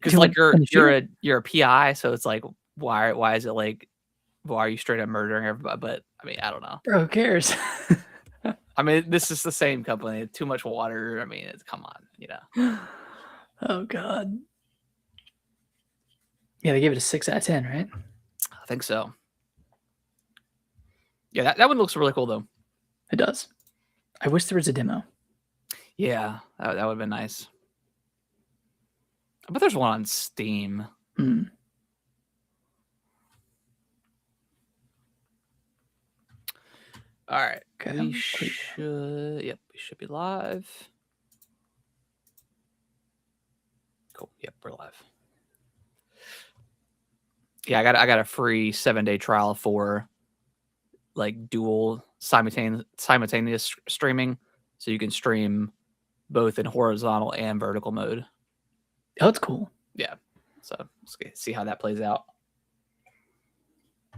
Because like you're a PI, so it's like why is it like why are you straight up murdering everybody? But I mean, I don't know. Bro, who cares? I mean, this is the same company. Too much water. I mean, it's come on, Oh God. Yeah, they gave it a 6 out of 10, right? I think so. Yeah, that one looks really cool though. It does. I wish there was a demo. Yeah, that would have been nice. But there's one on Steam. Mm. All right. Okay, We should be live. Cool. Yep, we're live. Yeah, I got a free 7-day trial for like dual simultaneous streaming, so you can stream both in horizontal and vertical mode. Oh, that's cool. Yeah. So let's see how that plays out.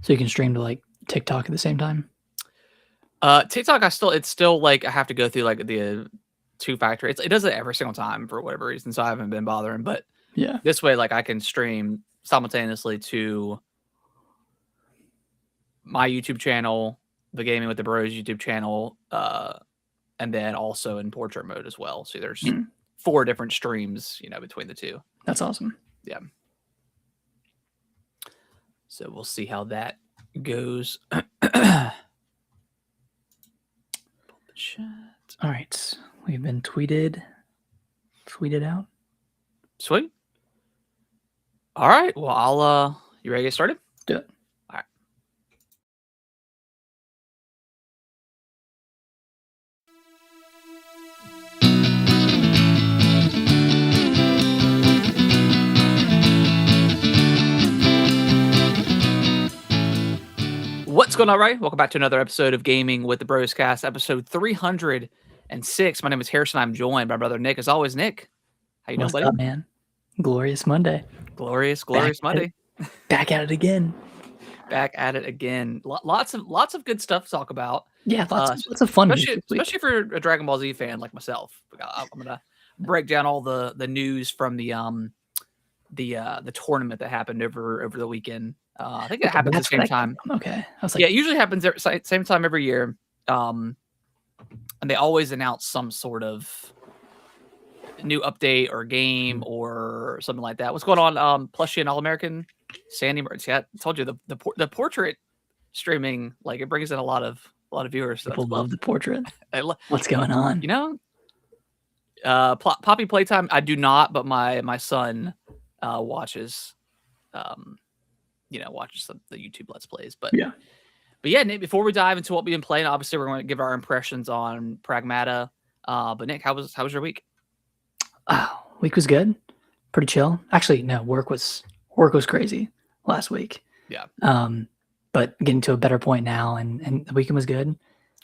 So you can stream to like TikTok at the same time? TikTok, it's still like I have to go through like the two-factor. It does it every single time for whatever reason, so I haven't been bothering. But yeah, this way, like I can stream simultaneously to my YouTube channel, the Gaming with the Bros YouTube channel, and then also in portrait mode as well. So there's 4 different streams, between the two. That's awesome. Yeah. So we'll see how that goes. Chat. All right, we've been tweeted out. Sweet. All right. Well, you ready to get started? Do it. All right. What's going on, right? Welcome back to another episode of Gaming with the Broscast, episode 306. My name is Harrison. I'm joined by my brother Nick. As always, Nick, how you doing, buddy? What's up, man? Glorious Monday. Glorious Monday. Back at it again. Back at it again. Lots of good stuff to talk about. Yeah, lots of fun. Especially if you're a Dragon Ball Z fan like myself. I'm gonna break down all the news from the tournament that happened over the weekend. I think it happens at the same time. Okay. I was like, yeah, it usually happens same time every year. And they always announce some sort of new update or game or something like that. What's going on? Plushie and All-American Sandy Mertz. Yeah, I told you the portrait streaming, like it brings in a lot of viewers. People love the portrait. What's going on? Poppy Playtime. I do not, but my son watches. Watches the YouTube Let's Plays. But yeah, Nick, before we dive into what we've been playing, obviously we're going to give our impressions on Pragmata. But Nick, how was your week? Week was good. Pretty chill. Actually, no, work was crazy last week. Yeah. But getting to a better point now, and the weekend was good.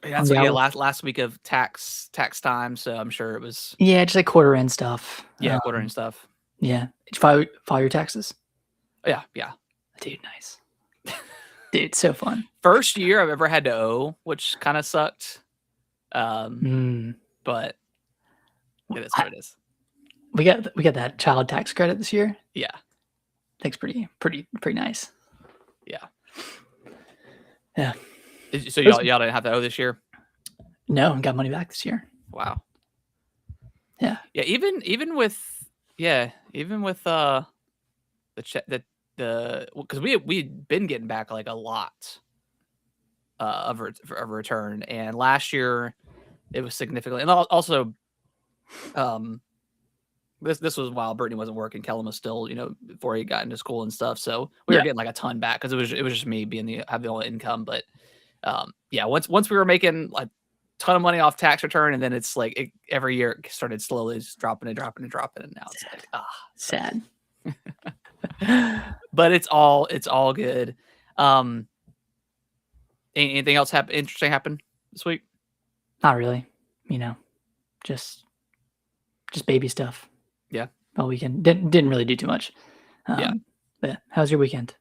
Yeah, last week of tax time, so I'm sure it was. Yeah, just like quarter end stuff. Yeah, quarter end stuff. Yeah. Did you file your taxes? Yeah. Dude, nice. Dude, so fun. First year I've ever had to owe, which kind of sucked. But it is what it is. We got that child tax credit this year. Yeah. That's pretty nice. Yeah. Yeah. So y'all didn't have to owe this year? No, I got money back this year. Wow. Yeah. Yeah. Even with because we'd been getting back like a lot of return, and last year it was significantly, and also this was while Brittany wasn't working. Kellen was still, before he got into school and stuff. So we were getting like a ton back because it was just me being having the only income. But once we were making like a ton of money off tax return, and then it's like every year it started slowly just dropping, and now it's like sad. But it's all good. Anything else interesting happened this week? Not really. Just baby stuff. Yeah. All weekend didn't really do too much. But how's your weekend?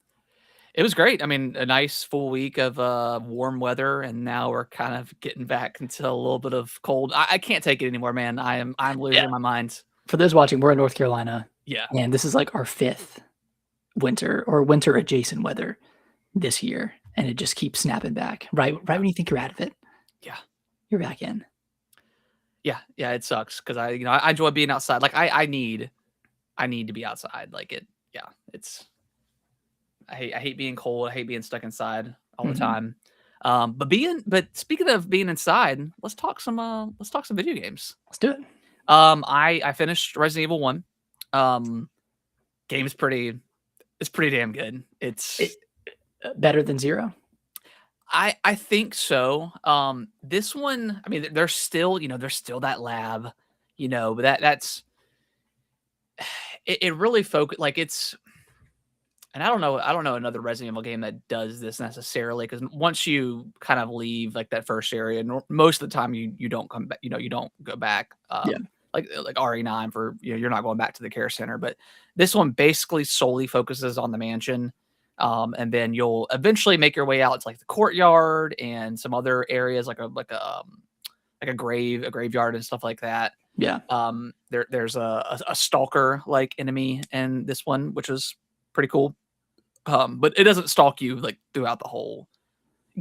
It was great. I mean, a nice full week of warm weather, and now we're kind of getting back into a little bit of cold. I can't take it anymore, man. I'm losing my mind. For those watching, we're in North Carolina. Yeah. And this is like our 5th winter or winter adjacent weather this year, and it just keeps snapping back. Right when you think you're out of it, Yeah. you're back in. Yeah. Yeah. It sucks because I enjoy being outside. Like I need to be outside. Like it. Yeah. I hate being cold. I hate being stuck inside all the Mhm. time. But speaking of being inside, let's talk some video games. Let's do it. I finished Resident Evil 1. Um, game's pretty it's pretty damn good. It better than 0? I think so. This one, I mean, there's still, there's still that lab, but that's it really focus like it's and I don't know another Resident Evil game that does this necessarily because once you kind of leave like that first area, most of the time you don't come back, you don't go back. Yeah. Like RE9 for you're not going back to the care center, but this one basically solely focuses on the mansion. And then you'll eventually make your way out to like the courtyard and some other areas like a graveyard and stuff like that. Yeah. There's a stalker like enemy in this one, which was pretty cool. But it doesn't stalk you like throughout the whole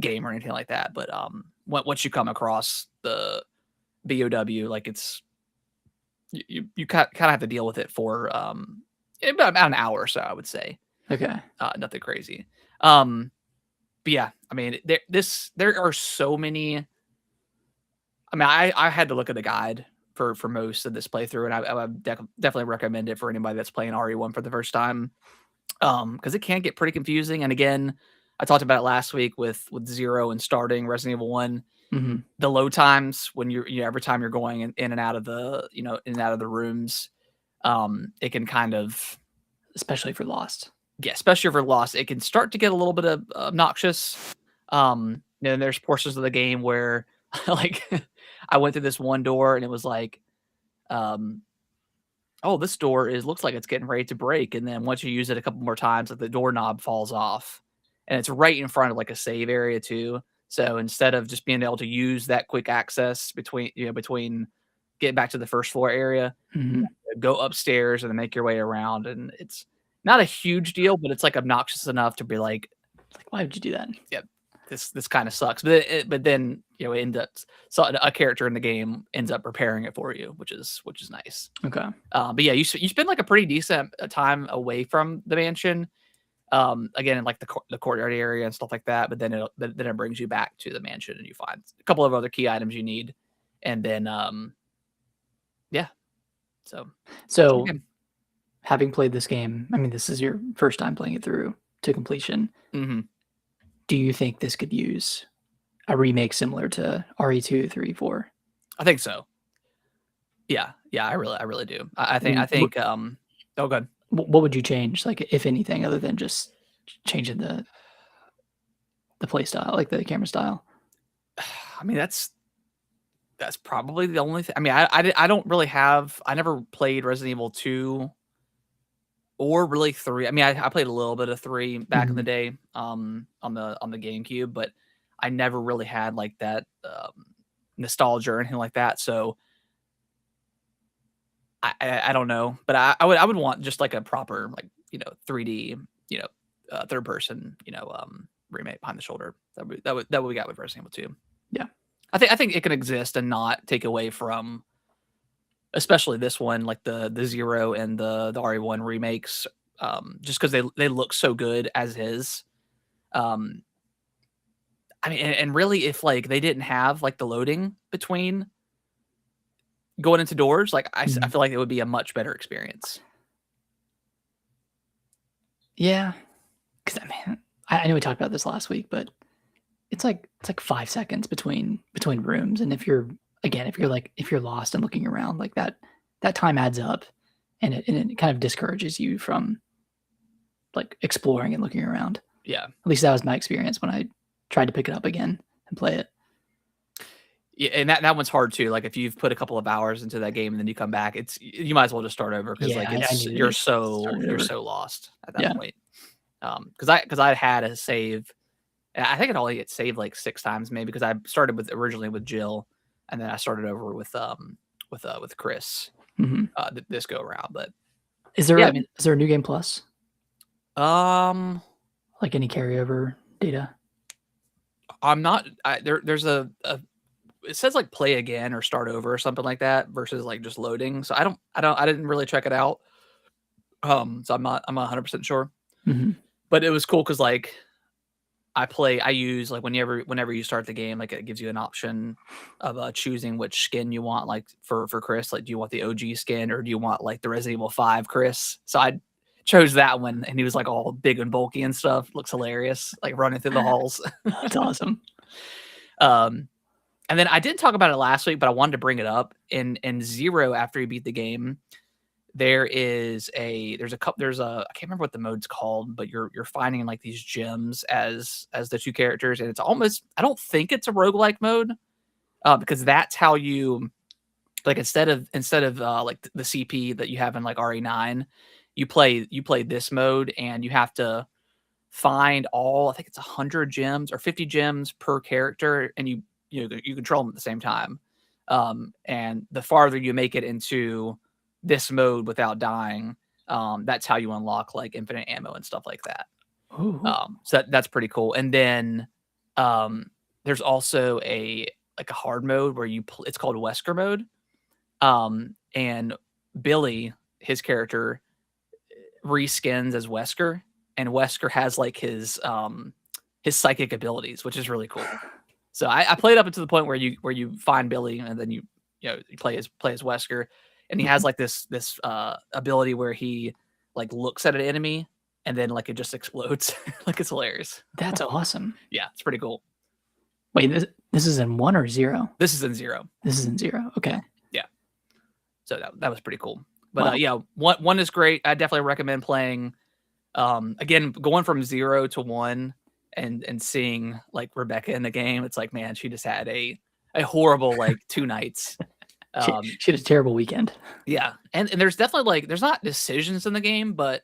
game or anything like that. But once you come across the BOW, like it's you kind of have to deal with it for about an hour or so, I would say. Okay. Nothing crazy. But yeah, I mean, there are so many. I mean, I had to look at the guide for most of this playthrough, and I would definitely recommend it for anybody that's playing RE1 for the first time. Because it can get pretty confusing. And again, I talked about it last week with 0 and starting Resident Evil 1. Mhm. The load times when every time you're going in and out of the in and out of the rooms, it can kind of Especially for Lost. yeah, especially if you're lost, it can start to get a little bit of obnoxious. And there's portions of the game where like I went through this one door and it was like, um, oh, this door looks like it's getting ready to break. And then once you use it a couple more times, like the doorknob falls off. And it's right in front of like a save area too. So instead of just being able to use that quick access between getting back to the first floor area, Mhm. go upstairs and then make your way around. And it's not a huge deal, but it's like obnoxious enough to be like, Like, why would you do that? yeah, this kind of sucks. But then it ends up so a character in the game ends up preparing it for you, which is nice. Okay. But yeah, you spend like a pretty decent time away from the mansion. Again, in like the courtyard area and stuff like that. But then it brings you back to the mansion and you find a couple of other key items you need, and then yeah. So So, again, having played this game, I mean, this is your first time playing it through to completion. hmm Do you think this could use a remake similar to RE2, 3, 4? I think so. Yeah, I really do. I think Mm, oh good. what would you change, like, if anything, other than just changing the play style, like the camera style? I mean, that's probably the only thing. I mean, I don't really have. I never played Resident Evil 2 or really 3. I mean, I played a little bit of 3 back in the Mhm. day, on the GameCube, but I never really had like that nostalgia or anything like that. So I don't know, but I would want just like a proper like 3D third person remake behind the shoulder. That what we got with Resident Evil 2. Yeah. I think it can exist and not take away from, especially this one, like the 0 and the RE1 remakes, just because they look so good as is. Um, I mean, and really, if like they didn't have like the loading between going into doors, like I Mhm. feel like it would be a much better experience. Yeah, 'cause I mean, I know we talked about this last week, but it's like 5 seconds between rooms, and if you're lost and looking around, like that time adds up, and it kind of discourages you from, like, exploring and looking around. Yeah, At least that was my experience when I tried to pick it up again and play it. yeah, and that one's hard too. Like if you've put a couple of hours into that game and then you come back, you might as well just start over because Yeah, like I it's needed to start it you're over. so lost at that Yeah. point. Because I had a save. I think it only get saved like 6 times maybe because I started originally with Jill, and then I started over with Chris Mhm. this go around. But Is there Yeah, a, I mean, is there a new game plus? um, Like any carryover data? I'm not. There's a. It says like play again or start over or something like that versus like just loading. So I didn't really check it out. So I'm 100% sure. Hmm. But it was cool because like I use like whenever you start the game, like it gives you an option of choosing which skin you want. Like for Chris, like do you want the OG skin or do you want like the Resident Evil 5 Chris? So I chose that one, and he was like all big and bulky and stuff. Looks hilarious, like running through the halls. That's awesome. um, and then I didn't talk about it last week, but I wanted to bring it up. In Zero, after you beat the game, there's a I can't remember what the mode's called, but you're finding like these gems as the two characters, and it's almost, I don't think it's a roguelike mode, because that's how you, like, instead of like the CP that you have in like RE9, you play this mode, and you have to find all, I think it's 100 gems or 50 gems per character, and you control them at the same time. And the farther you make it into this mode without dying, that's how you unlock like infinite ammo and stuff like that. Ooh. So that's pretty cool. And then there's also a hard mode where it's called Wesker mode. And Billy, his character, reskins as Wesker, and Wesker has like his psychic abilities, which is really cool. So I played up to the point where you find Billy, and then you play as Wesker, and he has like this ability where he like looks at an enemy, and then like it just explodes. Like, it's hilarious. That's awesome. Yeah, it's pretty cool. Wait, this is in 1 or 0? This is in 0. This is in 0. Okay. Yeah. So that was pretty cool. Wow. But yeah, one is great. I definitely recommend playing. Again, going from 0 to 1 and seeing like Rebecca in the game, it's like, man, she just had a horrible like 2 nights. She had a terrible weekend. Yeah, and there's definitely like, there's not decisions in the game, but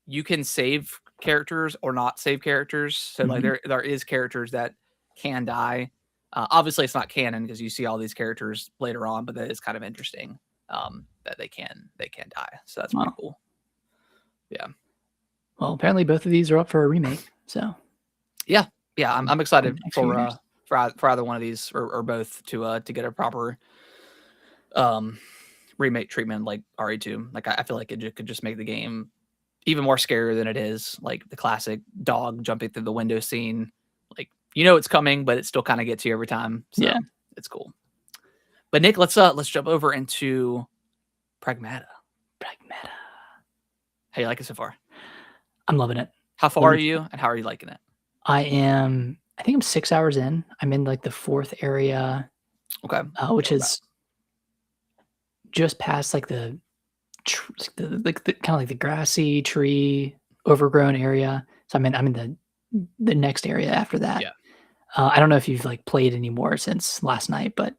you can save characters or not save characters. So like there is characters that can die. Obviously, it's not canon because you see all these characters later on, but that is kind of interesting, that they can die. So that's pretty cool. Yeah. Well, apparently both of these are up for a remake. So yeah, I'm excited for either one of these or both to get a proper remake treatment like RE2. Like I feel like it could just make the game even more scarier than it is. Like the classic dog jumping through the window scene, like it's coming, but it still kind of gets you every time. So yeah, it's cool. But Nick, let's jump over into Pragmata. How you like it so far? I'm loving it. How far are you, and how are you liking it? I think I'm 6 hours in. I'm in like the 4th area. Okay. Which is just past like the kind of like the grassy tree overgrown area. So I'm in the next area after that. Yeah. I don't know if you've like played anymore since last night, but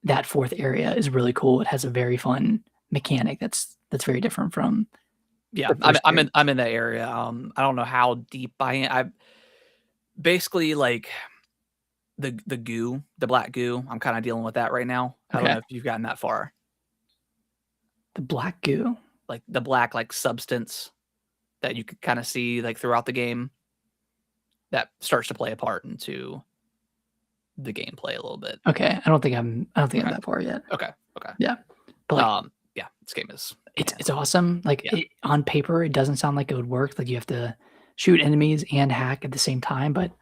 that 4th area is really cool. It has a very fun mechanic that's very different from. Yeah, I'm in that area. I don't know how deep I am. I basically like the goo, the black goo. I'm kind of dealing with that right now. I don't know if you've gotten that far. The black goo, like the black like substance that you could kind of see like throughout the game, that starts to play a part into the gameplay a little bit. Okay, I don't think I'm that far yet. Okay. Yeah, but like, yeah, this game is it's awesome. Like on paper, it doesn't sound like it would work. Like you have to shoot enemies and hack at the same time, but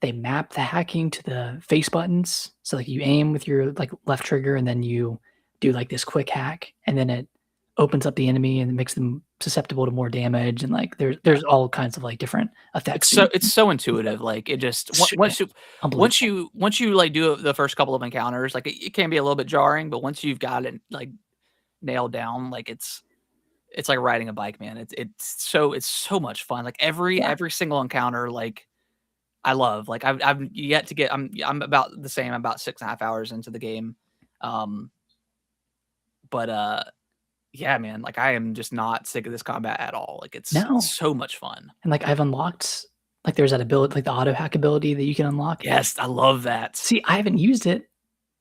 they map the hacking to the face buttons. So like you aim with your like left trigger, and then you do like this quick hack, and then it opens up the enemy and it makes them susceptible to more damage. And like there's all kinds of like different effects. It's so intuitive. Like it just once you like do the first couple of encounters, like it can be a little bit jarring, but once you've got it like nailed down, like it's like riding a bike, man. It's so much fun. Like every single encounter, like I love. Like I've yet to get. I'm about the same. I'm about 6.5 hours into the game, but yeah, man. Like I am just not sick of this combat at all. Like it's so much fun. And like I've unlocked, like there's that ability, like the auto hack ability that you can unlock. Yes, I love that. See, I haven't used it.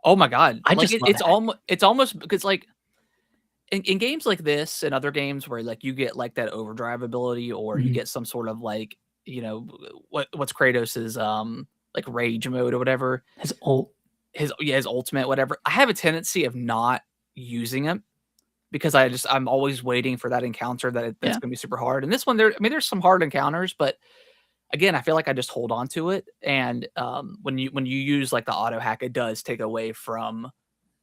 Oh my god! It's almost because like in games like this and other games where like you get like that overdrive ability, or you Mhm. get some sort of like, what's Kratos's like rage mode or whatever, His ult. his ultimate, whatever. I have a tendency of not using it because I'm always waiting for that encounter that's Yeah. gonna be super hard. And this one, there's some hard encounters, but again, I feel like I just hold on to it. And when you use like the auto hack, it does take away from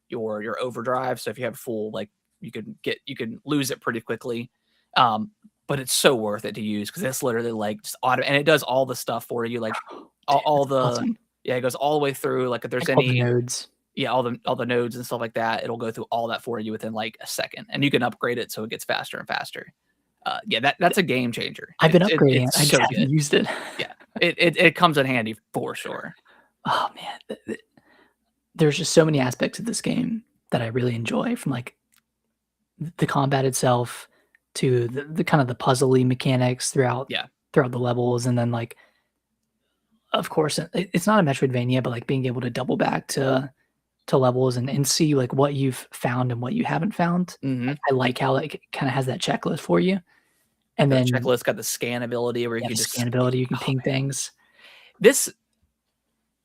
your overdrive. So if you have full, like, you can lose it pretty quickly. Um, but it's so worth it to use because it's literally like just auto, and it does all the stuff for you, like Dude, all that's the awesome. yeah, it goes all the way through. Like if there's Like all the any nodes. yeah, all the nodes and stuff like that, it'll go through all that for you within like a second, and you can upgrade it so it gets faster and faster. Yeah, that's a game changer. I've been upgrading it. It's I just so haven't good. used it. Yeah, it comes in handy for sure. Oh man, there's just so many aspects of this game that I really enjoy, from like the combat itself to the kind of the puzzly mechanics Yeah. throughout the levels, and then like of course it's not a Metroidvania, but like being able to double back to levels and see like what you've found and what you haven't found. Mhm. I like how it kind of has that checklist for you, and The then checklist got the scan ability where you yeah, can the just scan ability, you can oh, ping man. things. This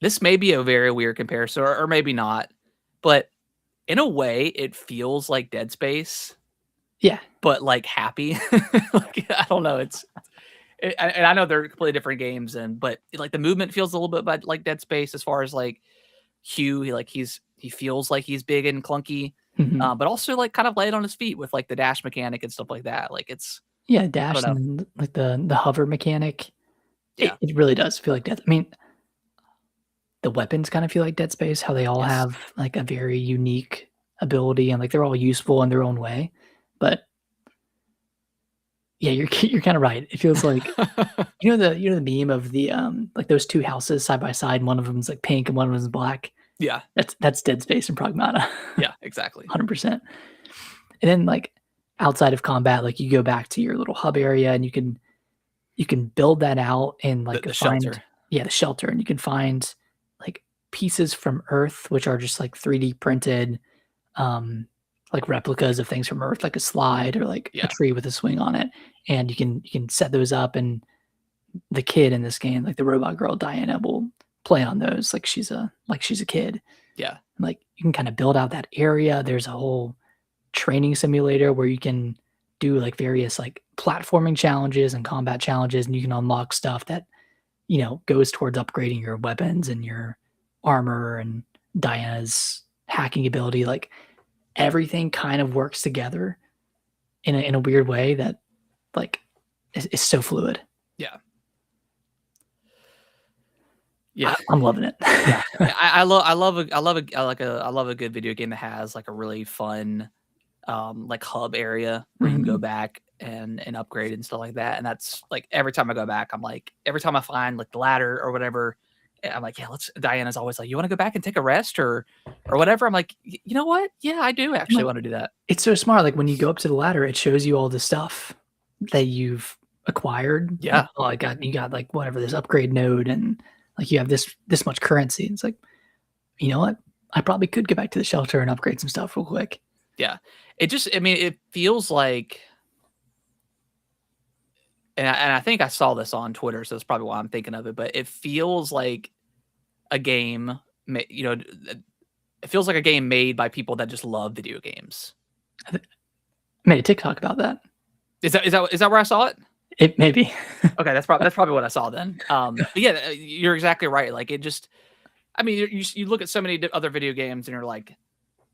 this may be a very weird comparison, or maybe not, but in a way, it feels like Dead Space, Yeah, but, like, happy. Like, I don't know, and I know they're completely different games, but, like, the movement feels a little bit like Dead Space as far as, like, Hugh, he feels like he's big and clunky, mhm. but also, like, kind of light on his feet with, like, the dash mechanic and stuff like that. Like, Yeah, I don't dash know. and like the hover mechanic. Yeah. It really does feel like Death. I mean, the weapons kind of feel like Dead Space, how they all Yes. have like a very unique ability and like they're all useful in their own way. But yeah, you're kind of right. It feels like the meme of the like those two houses side by side, and one of them's like pink and one of them's black. Yeah. That's Dead Space and Pragmata. Yeah, exactly. 100%. And then like outside of combat, like you go back to your little hub area and you can build that out and like The find shelter. yeah, the shelter, and you can find like pieces from Earth, which are just like 3D printed, like replicas of things from Earth, like a slide or like a Yeah. tree with a swing on it. And you can set those up, and the kid in this game, like the robot girl Diana, will play on those like she's a kid. Yeah. Like you can kind of build out that area. There's a whole training simulator where you can do like various like platforming challenges and combat challenges, and you can unlock stuff that goes towards upgrading your weapons and your armor and Diana's hacking ability. Like everything kind of works together in a weird way that like is so fluid. Yeah. Yeah. I'm loving it. Yeah. I love a good video game that has, like, a really fun, like, hub area where you can go Mhm. back and upgrade and stuff like that, and that's like, every time I go back, I'm like every time I find, like, the ladder or whatever, I'm like, "Yeah, let's." Diana's always like, "You wanna go back and take a rest or whatever?" I'm like, You know what? Yeah, I do And, actually like, wanna do that." it's so smart. Like when you go up to the ladder, it shows you all the stuff that you've acquired. Like, Yeah. oh, you got like whatever this upgrade node, and like you have this much currency. It's like, you know what? I probably could go back to the shelter and upgrade some stuff real quick. Yeah. I mean, it feels like, and I think I saw this on Twitter, so that's probably why I'm thinking of it, but it feels like a game, ma you know, it feels like a game made by people that just love video games. I made a TikTok about that. Is that where I saw it? It maybe. Okay, that's probably what I saw then. But yeah, you're exactly right. Like, it just, I mean, you look at so many other video games and you're like,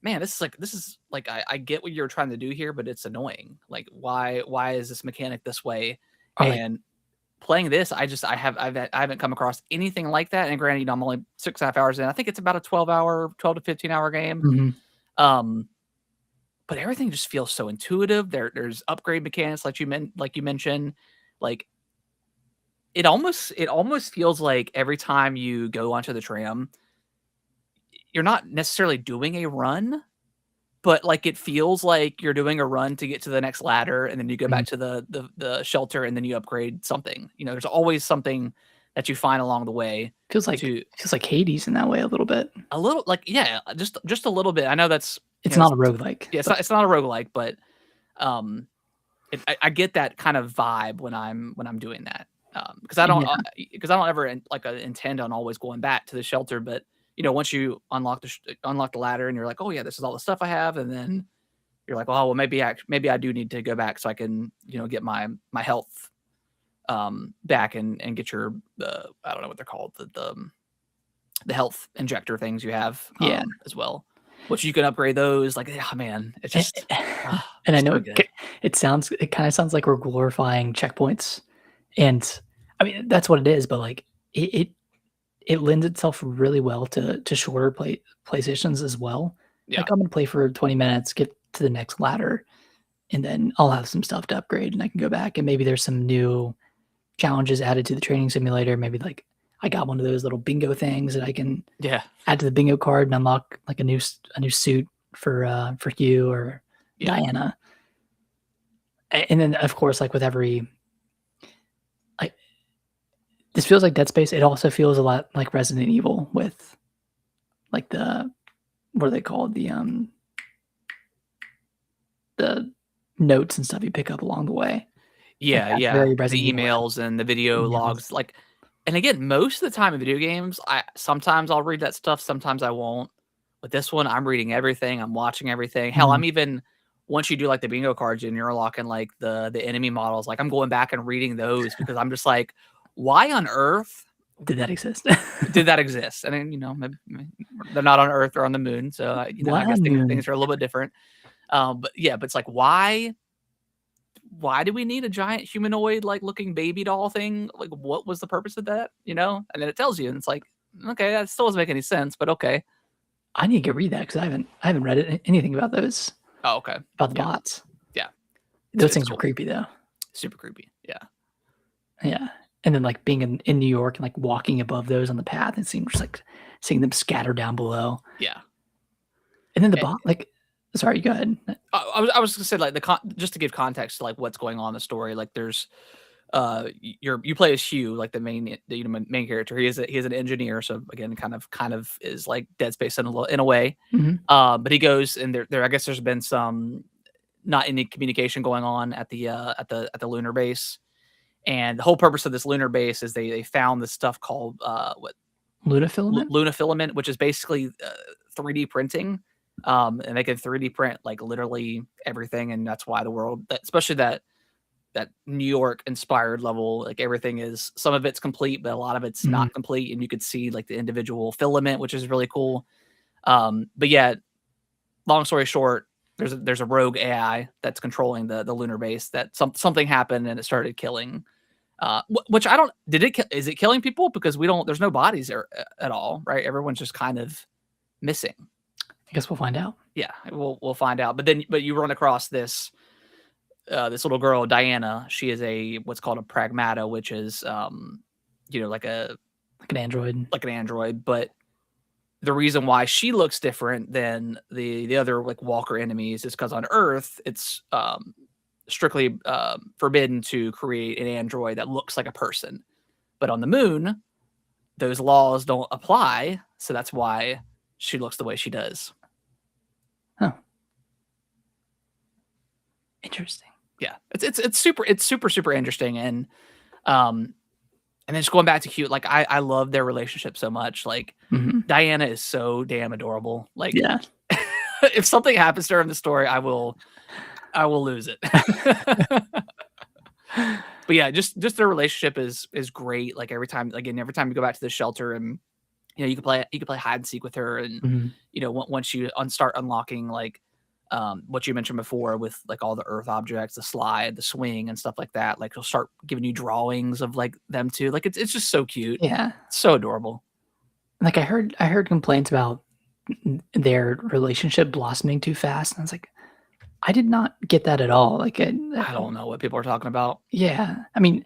man, this is like I get what you're trying to do here, but it's annoying. Like, why is this mechanic this way? Or like, And playing this, I haven't come across anything like that. And granted, I'm only 6.5 hours in. I think it's about a 12 to 15 hour game. mhm. Um, but everything just feels so intuitive. There's upgrade mechanics like you mentioned. Like, it almost feels like every time you go onto the tram, you're not necessarily doing a run, but like it feels like you're doing a run to get to the next ladder, and then you go Mhm. back to the shelter, and then you upgrade something. There's always something that you find along the way Feels like to feels like Hades in that way a little bit. a little, like, yeah, just a little bit. I know that's It's not a roguelike. Yeah, it's not a roguelike, but I get that kind of vibe when I'm doing that. Because I don't ever intend on always going back to the shelter, but once you unlock the ladder and you're like, oh yeah, this is all the stuff I have, and then you're like, oh well, maybe I do need to go back so I can get my health back and get your I don't know what they're called, the health injector things you have as well, which you can upgrade those. Like, yeah, man, it's just and I know so good. it kind of sounds like we're glorifying checkpoints, and I mean that's what it is, but like it lends itself really well to shorter play sessions as well. Yeah. Like I'm gonna play for 20 minutes, get to the next ladder, and then I'll have some stuff to upgrade, and I can go back and maybe there's some new challenges added to the training simulator. Maybe like I got one of those little bingo things that I can add to the bingo card and unlock like a new suit for you or Diana. And then of course, like with every, this feels like Dead Space. It also feels a lot like Resident Evil with like what are they called? The notes and stuff you pick up along the way. Yeah, the emails and the video logs, like, and again, most of the time in video games, sometimes I'll read that stuff, sometimes I won't. But this one, I'm reading everything, I'm watching everything. Hell, I'm even, once you do like the bingo cards and you're unlocking like the enemy models, like I'm going back and reading those because I'm just like, why on earth did that exist? And then maybe they're not on Earth or on the moon, so I guess things are a little bit different. But it's like, why do we need a giant humanoid like looking baby doll thing? Like, what was the purpose of that? And then it tells you, and it's like, okay, that still doesn't make any sense, but okay. I need to go read that because I haven't read anything about those. Oh, okay. About the bots. Yeah. Those things are creepy though. Super creepy. Yeah. Yeah. And then like being in New York and like walking above those on the path and seeing them scatter down below. Yeah. And then the bot, like, sorry, go ahead. I was gonna say, like, just to give context to like what's going on in the story. Like, there's you play as Hugh, like the main character. He is an engineer, so again, kind of is like Dead Space in a way. But he goes and there I guess there's been some not any communication going on at the lunar base, and the whole purpose of this lunar base is they found this stuff called Luna filament, which is basically 3D printing. And they can 3D print like literally everything, and that's why the world, especially that New York inspired level, like everything is, some of it's complete, but a lot of it's not complete, and you could see like the individual filament, which is really cool. But yeah, long story short, there's a rogue AI that's controlling the lunar base. That something happened and it started killing. Which I don't. Is it killing people? Because there's no bodies there at all, right? Everyone's just kind of missing. I guess we'll find out. Yeah, we'll find out. But you run across this little girl, Diana. She is what's called a Pragmata, which is like an android. But the reason why she looks different than the other like walker enemies is because on Earth it's strictly forbidden to create an android that looks like a person, but on the moon those laws don't apply, so that's why she looks the way she does. Huh. Interesting. Yeah, it's super interesting, and then just going back to Hugh, like I love their relationship so much. Like Diana is so damn adorable. Like, yeah, if something happens to her in the story, I will lose it. But yeah, just their relationship is great. Like every time you go back to the shelter, and you can play hide and seek with her, and once you start unlocking like what you mentioned before with like all the Earth objects, the slide, the swing, and stuff like that, like he'll start giving you drawings of like them too. Like it's just so cute. Yeah, it's so adorable. Like I heard complaints about their relationship blossoming too fast, and I was like, I did not get that at all. Like I don't know what people are talking about. Yeah, I mean,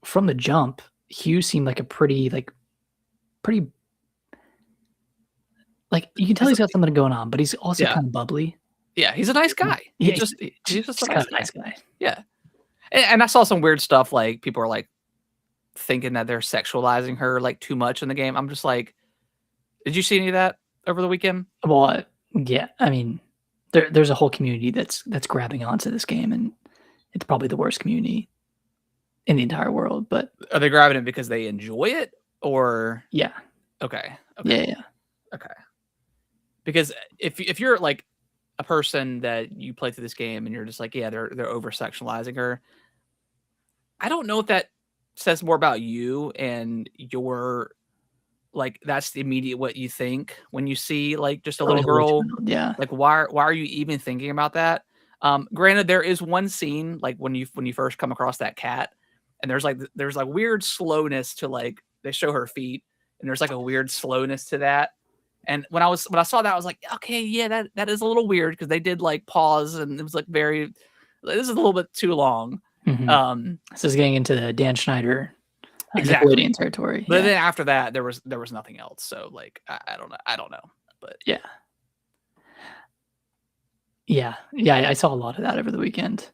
from the jump, Hugh seemed like a pretty like you can tell he's got something going on, but he's also kind of bubbly. Yeah, he's a nice guy. He's just a nice guy. Yeah, and I saw some weird stuff. Like people are like thinking that they're sexualizing her like too much in the game. I'm just like, did you see any of that over the weekend? Well, Yeah, I mean, there's a whole community that's grabbing onto this game, and it's probably the worst community in the entire world, but Are they grabbing it because they enjoy it, or yeah. okay, okay, Yeah, yeah. okay? Because if you're like a person that you play through this game and you're just like, yeah, they're over sectionalizing her. I don't know if that says more about you and your like that's the immediate what you think when you see like just a Probably little a little girl. too yeah. Like why are you even thinking about that? Granted, there is one scene like when you first come across that cat, and there's like weird slowness to like they show her feet, and there's like a weird slowness to that. And when I saw that, I was like, okay, yeah, that is a little weird because they did like pause and it was like very this is a little bit too long. Mhm. Um, This is getting into the Dan Schneider, exactly. Nickelodeon territory, But yeah. then after that, there was nothing else. So like I don't know. But Yeah. Yeah. Yeah, I saw a lot of that over the weekend.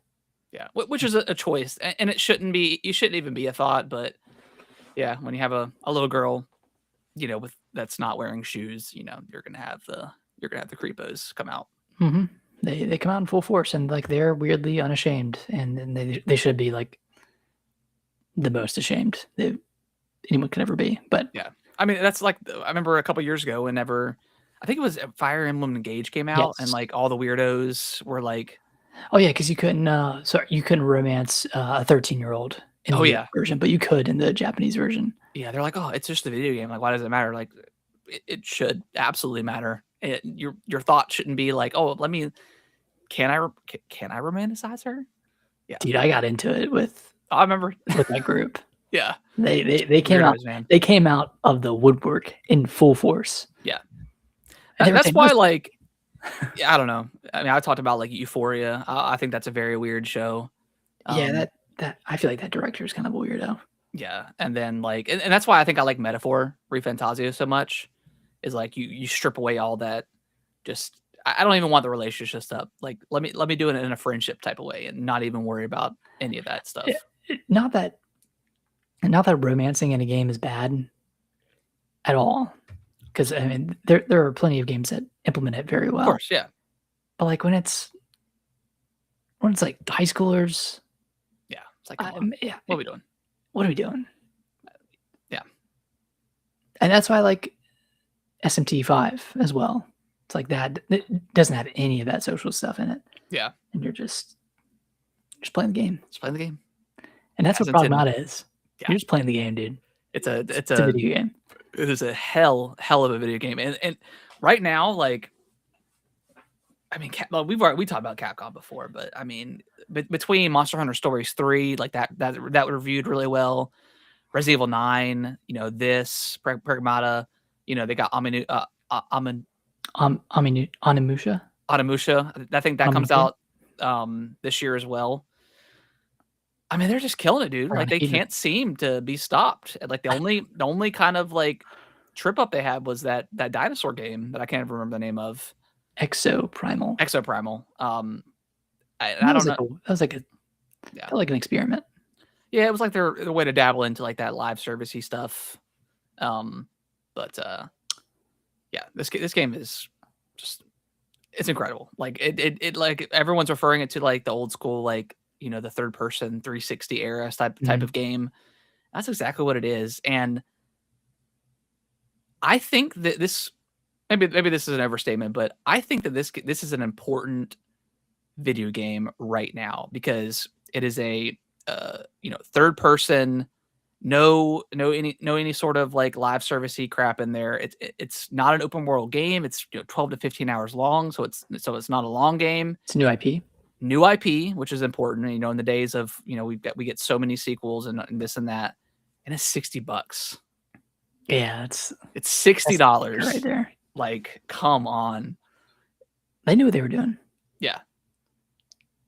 yeah, which is a choice, and it shouldn't be. You shouldn't even be a thought. But yeah, when you have a little girl, with that's not wearing shoes, you're gonna have the creepos come out. Mhm. They come out in full force, and, like, they're weirdly unashamed, and they should be, like, the most ashamed that anyone could ever be, but Yeah, I mean that's like I remember a couple years ago whenever I think it was Fire Emblem Engage came out, and yes. like all the weirdos were like, Oh, yeah, because you couldn't romance, a 13-year-old in oh the US yeah, version, but you could in the Japanese version. yeah, they're like, oh, it's just a video game. Like, why does it matter? Like, it should absolutely matter. Your thought shouldn't be like, oh, can I romanticize her? Yeah, Dude, I got into it I remember. with that group. Yeah, They came out weirdos, man. they came out of the woodwork in full force, Yeah, and they were that's saying, why. "Listen." Like, yeah, I don't know. I mean, I talked about like Euphoria. I think that's a very weird show. Yeah, Um, that I feel like that director is kind of a weirdo. yeah, and then like, and that's why I think I like Metaphor Refantasio so much. Is like you strip away all that. Just I don't even want the relationship stuff. Like let me do it in a friendship type of way and not even worry about any of that Eh, stuff. not that not that romancing in a game is bad at all, because I mean, there are plenty of games that implement it very Of well, course, yeah, but, like, when it's, like, high schoolers, yeah. It's like, come on, yeah, what are we doing? what are we doing? Yeah, And that's why I like SMT5 as well. It's like that it doesn't have any of that social stuff in it, yeah. and you're just playing the game, Just playing the game and that's as what intended. Pragmata is. Yeah, You're just playing the game, dude. it's a It's a video game. it is a hell of a video game, and right now, like, I mean, well, we talked about Capcom before, but I mean, between Monster Hunter Stories 3, like that reviewed really well. Resident Evil 9, this Pragmata, they got Onimusha? Onimusha. I think that comes Onimusha? out this year as well. I mean, they're just killing it, dude. Or Like they Onimusha? can't seem to be stopped. And, like the only kind of like trip up they had was that dinosaur game that I can't remember the name of. Exoprimal. Exoprimal. I That was don't like know. a Yeah. felt like an experiment. Yeah, it was like their way to dabble into like that live servicey stuff. But yeah, this game is just it's incredible. Like it like everyone's referring it to like the old school like the third person 360 era type Mhm. of game. That's exactly what it is, and I think that this maybe this is an overstatement, but I think that this is an important video game right now because it is a third person, no any sort of like live servicey crap in there. It's not an open world game. It's 12 to 15 hours long, so it's not a long game. It's a new IP. New IP, which is important. In the days of we get so many sequels and this and that, and it's $60. Yeah, It's that's the kicker right $60. there. Like, come on. They knew what they were doing. Yeah,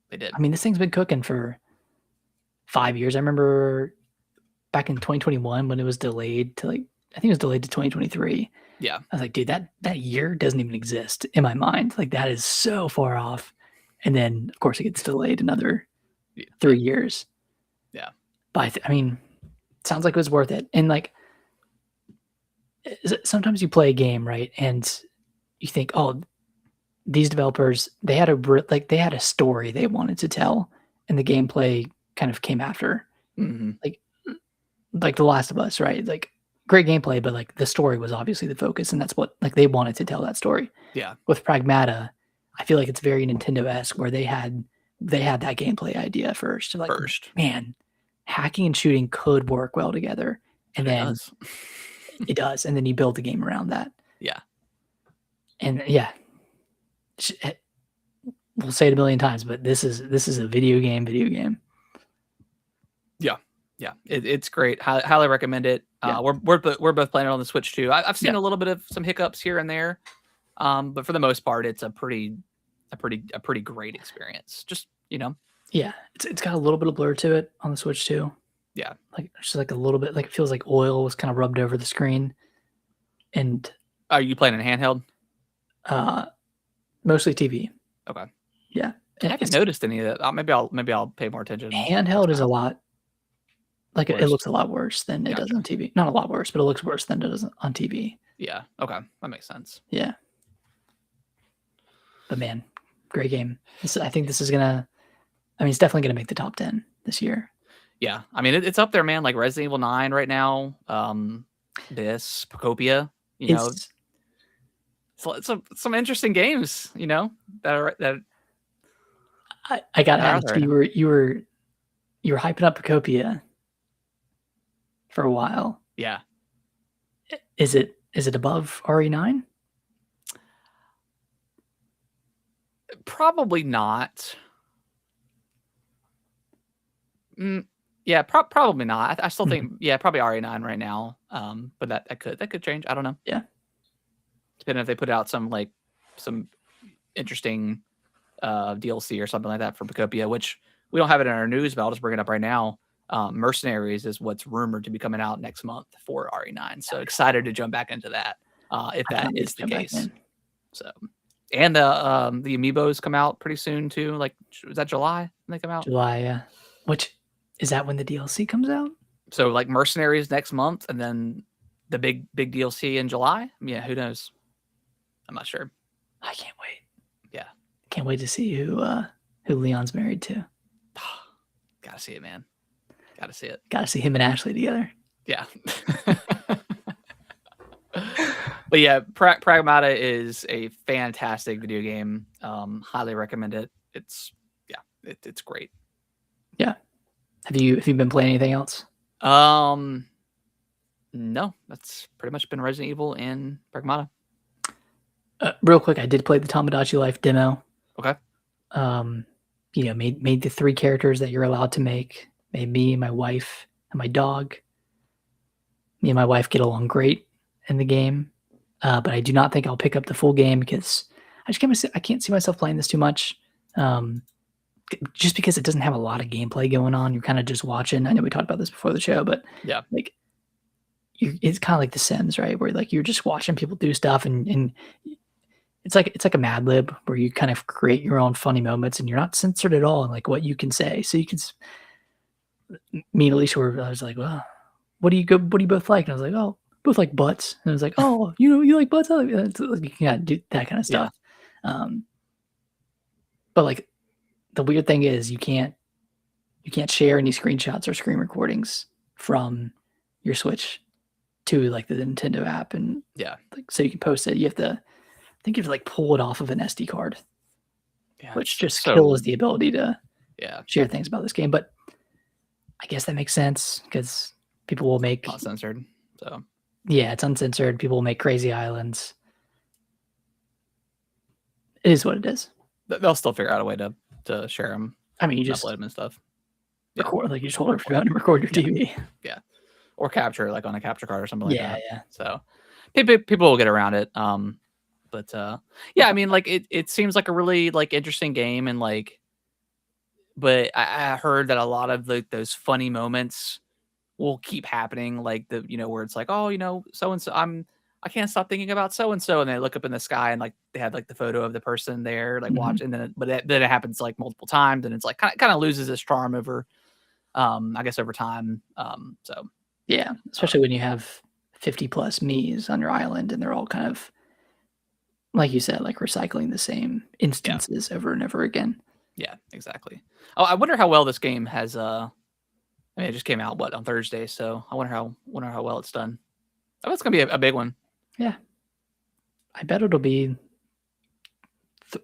they did. I mean, this thing's been cooking for 5 years. I remember back in 2021 when it was delayed to, like I think it was delayed to 2023. Yeah. I was like, "Dude, that year doesn't even exist in my mind. Like, that is so far off." And then, of course, it gets delayed another 3 years. Yeah. But I mean, it sounds like it was worth it. And, like, sometimes you play a game, right, and you think, "Oh, these developers, they had a story they wanted to tell, and the gameplay kind of came after. Mhm. Like The Last of Us, right? Like, great gameplay, but, like, the story was obviously the focus, and that's what like, they wanted to tell that story. Yeah. With Pragmata, I feel like it's very Nintendo-esque where they had that gameplay idea first, like, First. "Man, hacking and shooting could work well together," and And it then does. it does, and then you build the game around that. Yeah. And yeah, we'll say it a million times, but this is a video game. Yeah. Yeah. It's great. Highly recommend it. Yeah. We're both playing it on the Switch too. I've seen Yeah. a little bit of some hiccups here and there, but for the most part, it's a pretty great experience. Just Yeah, it's got a little bit of blur to it on the Switch too. yeah. Like, just like a little bit, like it feels like oil was kind of rubbed over the screen, and Are you playing in handheld? uh, mostly TV. Okay. Yeah, I haven't it's noticed any of that. Maybe I'll pay more attention next handheld is a time. lot. Like it Worse. looks a lot worse than it does Gotcha. on TV. Not a lot worse, but it looks worse than it does on TV. Yeah. Okay. That makes sense. Yeah, but man, great game. I think this is gonna. I mean, it's definitely gonna make the top 10 this year. Yeah. I mean, it's up there, man. Like Resident Evil 9 right now. This Procopia. It's Some interesting games. That I gotta are out ask there right you now. were hyping up Procopia for a while. Yeah. Is it above RE9? Probably not. Yeah, probably not. I still think probably RA9 right now. But that could change. I don't know. Yeah. Depending if they put out some interesting DLC or something like that for Procopia, which we don't have it in our news, but I'll just bring it up right now. Mercenaries is what's rumored to be coming out next month for RE9. So excited to jump back into that if I that cannot wait is to the jump back case. in. So, and the amiibos come out pretty soon too. Like, is that July when they come out? July, yeah. Which is that when the DLC comes out? So like Mercenaries next month, and then the big DLC in July. Yeah, who knows? I'm not sure. I can't wait. Yeah, Can't wait to see who Leon's married to. gotta see it, man. Gotta see it. Gotta see him and Ashley together. Yeah. But yeah, Pragmata is a fantastic video game. Highly recommend it. It's great. Yeah. Have you been playing anything else? No, that's pretty much been Resident Evil and Pragmata. Real quick, I did play the Tomodachi Life demo. Okay. Made the 3 characters that you're allowed to make. Made me, my wife, and my dog. Me and my wife get along great in the game, but I do not think I'll pick up the full game because I can't see myself playing this too much. Just because it doesn't have a lot of gameplay going on. You're kind of just watching. I know we talked about this before the show, but Yeah. like it's kind of like The Sims, right? Where like you're just watching people do stuff, and it's like a Mad Lib where you kind of create your own funny moments, and you're not censored at all in like what you can say. So you can. Me and Alicia I was like, well, what do you both like? And I was like, oh, both like butts. And I was like, oh, you like butts? Like, you can do that kind of stuff. Yeah. But like the weird thing is you can't share any screenshots or screen recordings from your Switch to like the Nintendo app, and like so you can post it. I think you have to like pull it off of an SD card, which just kills the ability to share things about this game. But I guess that makes sense because people will make uncensored. So yeah, it's uncensored. People will make crazy islands. It is what it is. They'll still figure out a way to share them. I mean, you just upload them and stuff. Record, like you just hold your phone and record your TV. Yeah, or capture like on a capture card or something like that. Yeah. So people will get around it. But yeah, I mean, like it seems like a really like interesting game, and like, but I heard that a lot of those funny moments will keep happening, like where it's like, oh, so and so, I can't stop thinking about so and so, and they look up in the sky and like they have like the photo of the person there, like watching, then it happens like multiple times, and it's like kind of loses its charm over, I guess over time. So yeah, especially when you have 50 plus me's on your island and they're all kind of like you said, like recycling the same instances over and over again. Yeah, exactly. Oh, I wonder how well this game has. I mean, it just came out on Thursday, so I wonder how well it's done. I bet it's gonna be a big one. Yeah, I bet it'll be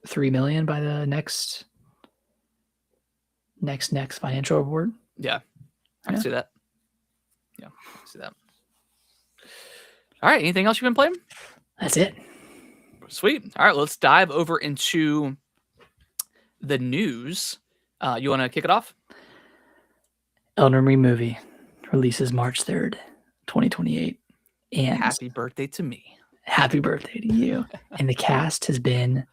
3 million by the next financial report. Yeah, I can see that. Yeah, I can see that. All right, anything else you've been playing? That's it. Sweet. All right, let's dive over into the news. You want to kick it off? Elden Ring movie releases March 3rd, 2028. And happy birthday to me. Happy birthday to you. And the cast has been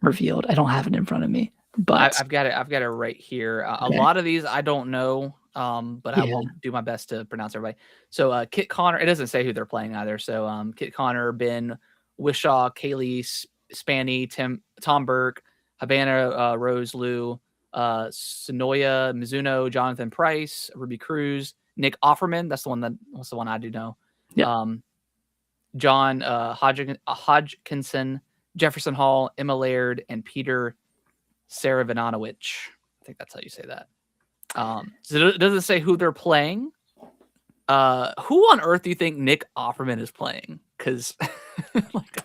revealed. I don't have it in front of me, but I've got it right here. Okay. A lot of these I don't know, but I will do my best to pronounce everybody. So Kit Connor, it doesn't say who they're playing either. So Kit Connor, Ben Wishaw, Kaylee Spanny, Tom Burke, Havana Rose Liu, Sonoya Mizuno, Jonathan Price, Ruby Cruz, Nick Offerman. That's the one I do know. Yeah. John Hodgkinson, Jefferson Hall, Emma Laird, and Peter Saravanowicz. I think that's how you say that. So it doesn't say who they're playing. Who on earth do you think Nick Offerman is playing? Because like,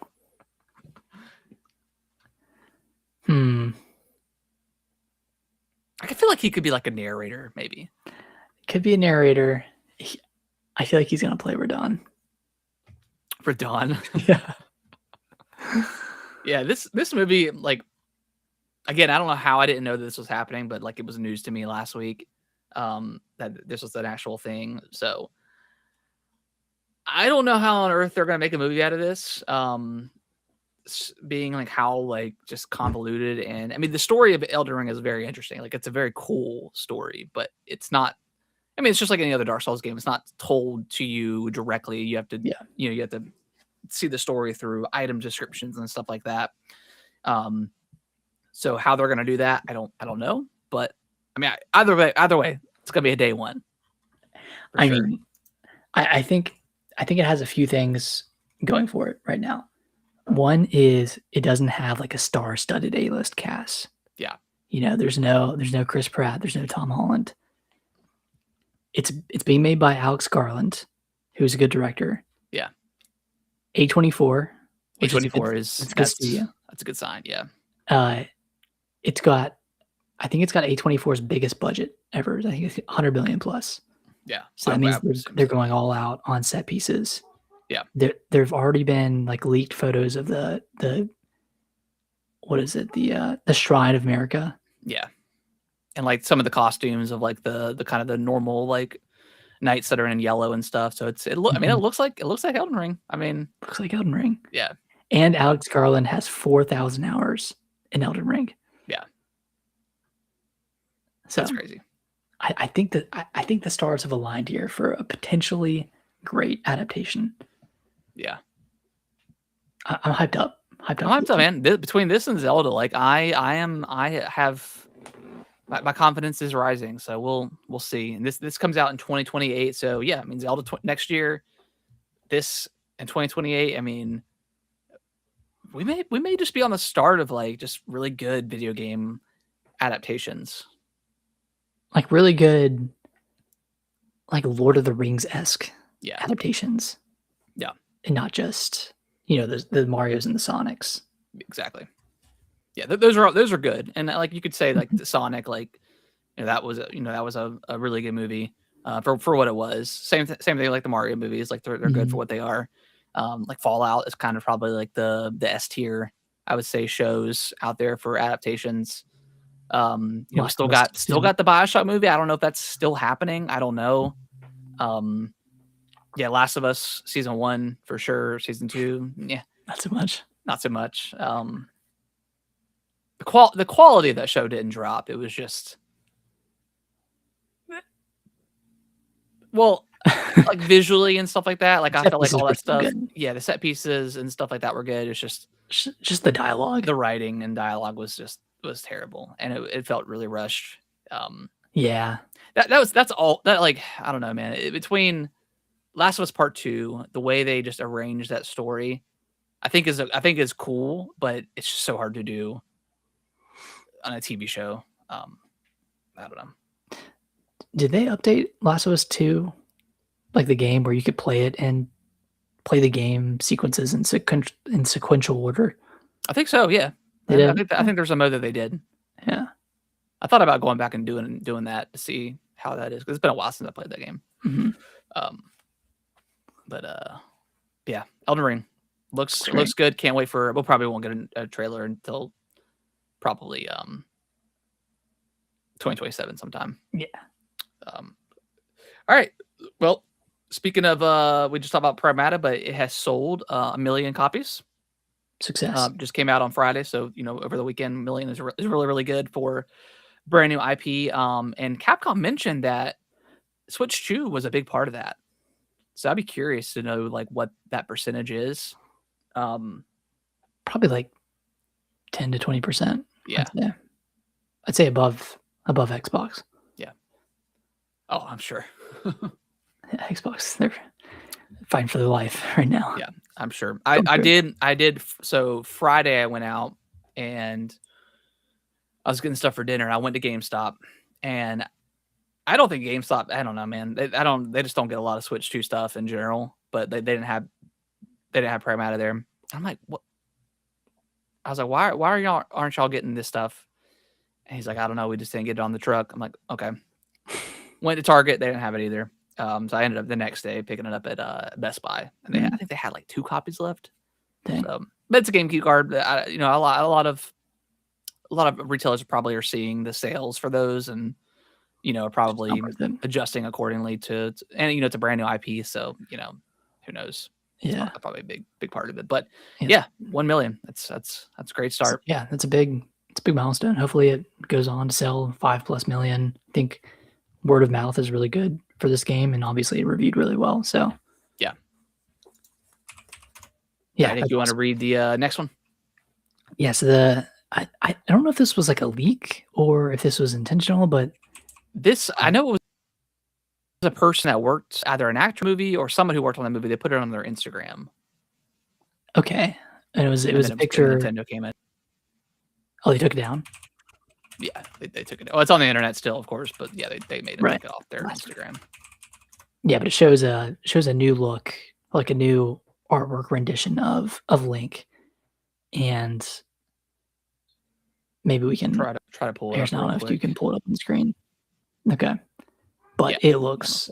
I feel like he could be like a narrator, maybe. Could be a narrator. I feel like he's gonna play Radon. Radon. Yeah. Yeah, this movie, like, again, I don't know how I didn't know that this was happening, but like it was news to me last week that this was an actual thing. So I don't know how on earth they're gonna make a movie out of this. Being like how like just convoluted, and I mean the story of Elden Ring is very interesting. Like it's a very cool story, but it's not. I mean, it's just like any other Dark Souls game. It's not told to you directly. You have to, you have to see the story through item descriptions and stuff like that. So how they're gonna do that, I don't know. But I mean, either way, it's gonna be a day one. I mean, I think it has a few things going for it right now. One is it doesn't have like a star-studded A-list cast. Yeah. There's no Chris Pratt, there's no Tom Holland. It's being made by Alex Garland, who's a good director. Yeah. A24. A24 that's a good sign. Yeah. I think it's got A24's biggest budget ever. I think it's 100 million plus. Yeah. So that means they're going all out on set pieces. Yeah. There've already been like leaked photos of the what is it? The Shrine of America. Yeah. And like some of the costumes of like the kind of the normal like knights that are in yellow and stuff. So it looks like Elden Ring. I mean, looks like Elden Ring. Yeah. And Alex Garland has 4,000 hours in Elden Ring. Yeah. So that's crazy. I think the stars have aligned here for a potentially great adaptation. Yeah. I'm hyped up. I'm hyped up, man. Between this and Zelda, like I have my confidence is rising. So we'll see. And this comes out in 2028. So yeah, I mean Zelda next year. This in 2028. I mean, we may just be on the start of like just really good video game adaptations. Like really good, like Lord of the Rings-esque adaptations. Yeah. And not just, the Marios and the Sonics. Exactly. Yeah, those are good. And like you could say like the Sonic, like that was a really good movie for what it was. Same thing like the Mario movies, like they're good for what they are. Like Fallout is kind of probably like the S tier, I would say, shows out there for adaptations. We still got the BioShock movie. I don't know if that's still happening. I don't know. Yeah, Last of Us season 1 for sure. Season 2, yeah, not so much. The quality of that show didn't drop. It was just, well, like visually and stuff like that. Like I felt like all that stuff. Yeah, the set pieces and stuff like that were good. It's just the dialogue. The writing and dialogue was terrible, and it felt really rushed. Yeah, that's all. That like I don't know, man. Between Last of Us Part 2, the way they just arranged that story, I think is cool, but it's just so hard to do on a TV show. I don't know. Did they update Last of Us 2, like the game where you could play it and play the game sequences in sequential order? I think so. Yeah, They I did? think I think there's a mode that they did. Yeah. I thought about going back and doing that to see how that is because it's been a while since I played that game. Mhm. But yeah, Elden Ring looks Great. good. Can't wait for. We'll probably won't get a trailer until probably 2027 sometime. Yeah. All right. Well, speaking of, we just talked about Pragmata, but it has sold 1 million copies. Success. Just came out on Friday, so over the weekend, 1 million is really really good for brand new IP. And Capcom mentioned that Switch 2 was a big part of that. So I'd be curious to know like what that percentage is. Probably like 10 to 20%. Yeah. I'd say above Xbox. Yeah. Oh, I'm sure. Yeah, Xbox, they're fighting for their life right now. Yeah, I'm sure. I did. So Friday I went out and I was getting stuff for dinner. And I went to GameStop, and I don't think GameStop. I don't know, man. They just don't get a lot of Switch 2 stuff in general. But they didn't have Pragmata there. I'm like, what? I was like, why aren't y'all getting this stuff? And he's like, I don't know. We just didn't get it on the truck. I'm like, okay. Went to Target. They didn't have it either. So I ended up the next day picking it up at Best Buy, and I think they had like 2 copies left. Dang. So, but it's a GameCube card. A lot of retailers probably are seeing the sales for those, and probably adjusting accordingly to and it's a brand new IP, so who knows? Yeah, it's probably a big part of it. But yeah, 1 million. That's a great start. Yeah, that's a big milestone. Hopefully, it goes on to sell 5+ million. I think word of mouth is really good for this game, and obviously it reviewed really well. So yeah. I think you want to read the next one. Yeah, so I don't know if this was like a leak or if this was intentional, but this I know it was a person that worked either an actor movie or someone who worked on that movie. They put it on their Instagram. Okay, and it was a picture. Nintendo came in. Oh, they took it down. Yeah, they took it. Oh, it's on the internet still, of course, but yeah, they made it take it off their Instagram. Yeah, but it shows a new look, like a new artwork rendition of Link, and maybe we can try to pull it up. I don't know if you can pull it up on the screen. Okay, but it looks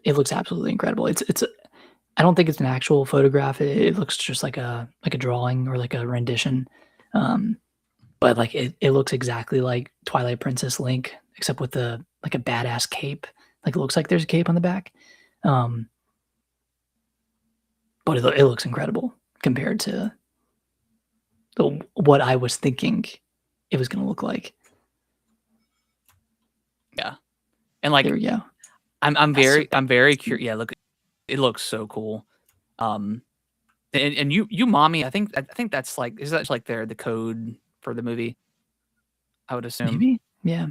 absolutely incredible. It's I don't think it's an actual photograph. It looks just like a drawing or like a rendition. But like it looks exactly like Twilight Princess Link, except with a badass cape. Like it looks like there's a cape on the back. But it looks incredible compared to what I was thinking it was going to look like. Yeah, and like there we go. I'm very curious. Yeah, look, it looks so cool. And you mommy, I think that's like, is that like the code for the movie? I would assume. Maybe. Yeah.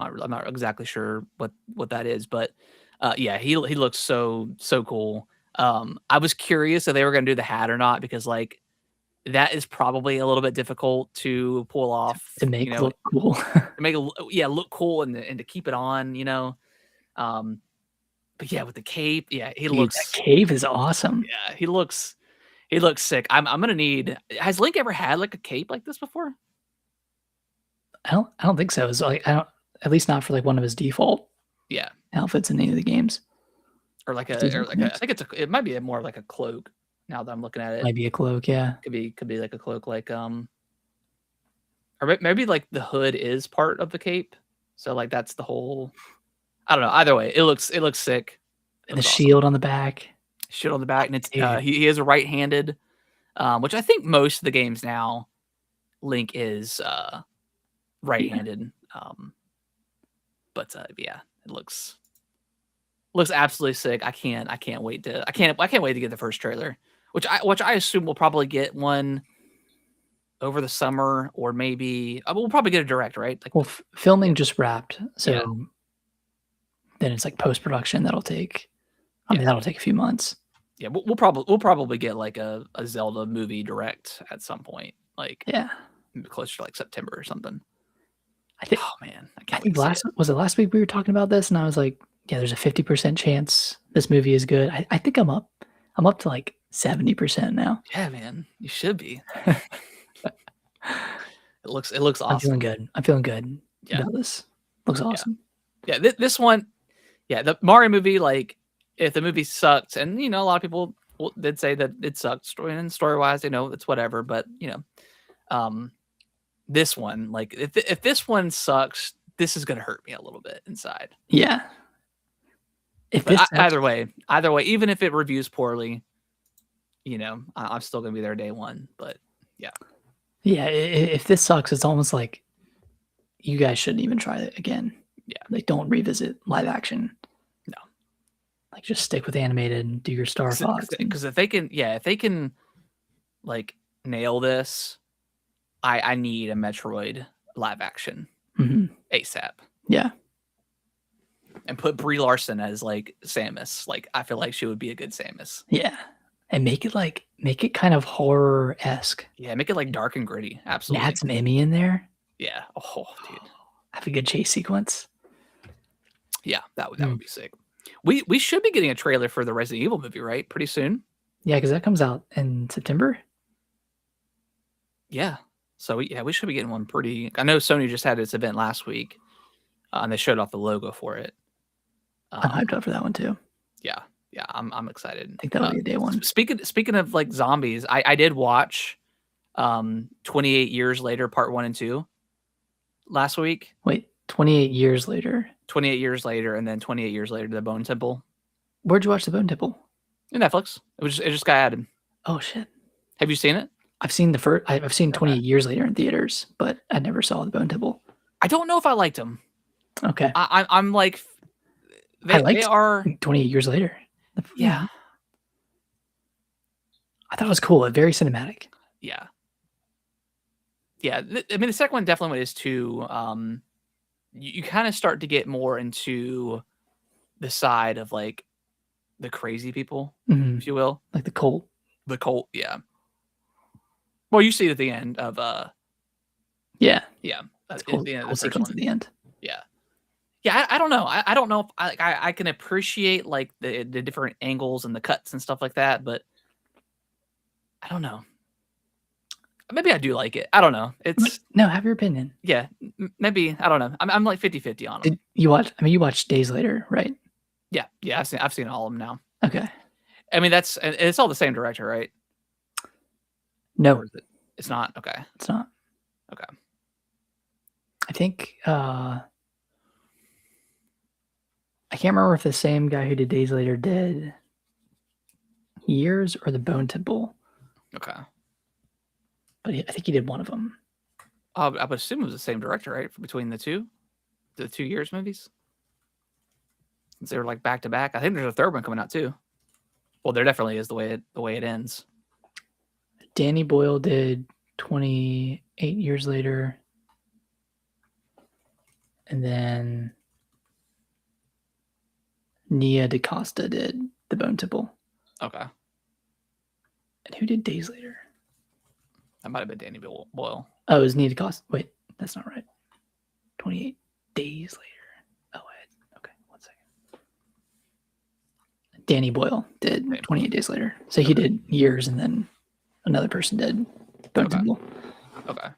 I'm not exactly sure what that is, but yeah, he looks so cool. I was curious if they were going to do the hat or not, because like that is probably a little bit difficult to pull off to make look cool. To make it look cool and to keep it on, but yeah, with the cape, yeah, he looks. That cape is awesome. Yeah, he looks sick. I'm gonna need. Has Link ever had like a cape like this before? I don't think so. It's like at least not for like one of his default outfits in any of the games. Or like I think it might be more like a cloak. Now that I'm looking at it, might be a cloak. Yeah, could be like a cloak, like or maybe like the hood is part of the cape. So like that's the whole. I don't know. Either way, it looks sick. And the shield on the back. Shield on the back, and it's he is right-handed, which I think most of the games now, Link is right-handed. But yeah, it looks absolutely sick. I can't wait to get the first trailer, which I assume we'll probably get one over the summer, or maybe we'll probably get a direct, right? Like, well, filming just wrapped, so then it's like post-production that'll take. I mean, that'll take a few months. Yeah, we'll probably get like a Zelda movie direct at some point, like Yeah. closer to like September or something. I think Oh man, I I can't wait think to see it. last week we were talking about this, and I was like, yeah, there's a 50% chance this movie is good. I think I'm up to like 70% now. Yeah, man, you should be. It looks I'm feeling awesome. good. I'm feeling good Yeah, about this. Looks yeah, awesome. yeah. This one, yeah, the Mario movie, like if the movie sucked, and a lot of people did say that it sucked, story wise, it's whatever. But um, this one, like if this one sucks, this is gonna hurt me a little bit inside. Yeah. If But this sucks, either way, even if it reviews poorly, I'm still gonna be there day one. But yeah, yeah, if this sucks, it's almost like you guys shouldn't even try it again. yeah, Like, don't revisit live action. no, Like, just stick with animated and do your Star Fox. because if they can like nail this, I need a Metroid live action Mhm. ASAP. Yeah, And put Brie Larson as like Samus. Like I feel like she would be a good Samus. yeah, and make it kind of horror esque. Yeah, make it like dark and gritty. And Absolutely. add some Emmy in there. Yeah. Oh, dude. Have a good chase sequence. Yeah, that would be sick. We should be getting a trailer for the Resident Evil movie, right? Pretty soon. Yeah, because that comes out in September. Yeah. So we should be getting one pretty. I know Sony just had its event last week, and they showed off the logo for it. I'm hyped up for that one too. Yeah, yeah, I'm excited. I think that'll be a day one. Speaking of like zombies, I did watch 28 Years Later Part 1 and 2 last week. Wait, 28 years later. 28 Years Later, and then 28 Years Later, The Bone Temple. Where'd you watch the Bone Temple? In Netflix. It just got added. Oh shit! Have you seen it? I've seen the first. I've seen Okay. 28 years later in theaters, but I never saw the Bone Temple. I don't know if I liked them. Okay, I'm like, I liked they are 28 years later. yeah. I thought it was cool. Very cinematic. Yeah. Yeah. I mean, the second one definitely is too. You kind of start to get more into the side of like the crazy people, Mhm. if you will. Like the cult. The cult, yeah. Well, you see it at the end of Yeah, yeah, it's at cool. the end of Cool the first sequence one. at the end. Yeah. Yeah, I don't know. I don't know if I can appreciate like the different angles and the cuts and stuff like that, but I don't know. Maybe I do like it. I don't know. It's No, have your opinion. yeah, maybe I don't know. I'm like 50-50 on them. Did you watch? I mean, you watched Days Later, right? Yeah, yeah, I've seen all of them now. Okay. I mean, it's all the same director, right? No, Or is it? It's not. Okay. it's not. Okay. I think I can't remember if the same guy who did Days Later did Years or the Bone Temple, Okay. but I think he did one of them. I would assume it was the same director, right? Between the 2 years movies. Since they were like back to back. I think there's a third one coming out too. Well, there definitely is the way it ends. Danny Boyle did 28 Years Later, and then Nia DaCosta did the Bone Temple. Okay. And who did Days Later? That might have been Danny Boyle. Oh, it was Nia DaCosta. Wait, that's not right. 28 Days Later. Oh, wait. Okay, 1 second. Danny Boyle did 28 Days Later. So he did Years, and then another person did Bone Temple. Okay.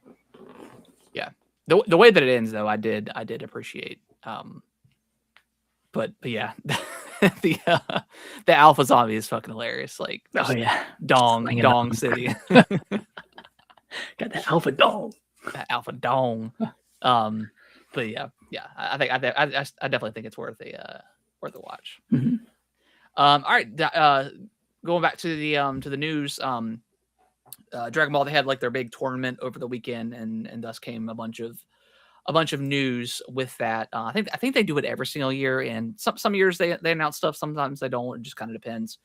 Yeah. The way that it ends though, I did appreciate. But yeah, the alpha zombie is fucking hilarious. Like Oh yeah, Dong City. got that alpha dong. That alpha Dong. But yeah, I think I definitely think it's worth a watch. Mm-hmm. All right, going back to the news. Dragon Ball, they had like their big tournament over the weekend, and thus came a bunch of news with that. I think they do it every single year, and some years they announce stuff, sometimes they don't. It just kind of depends.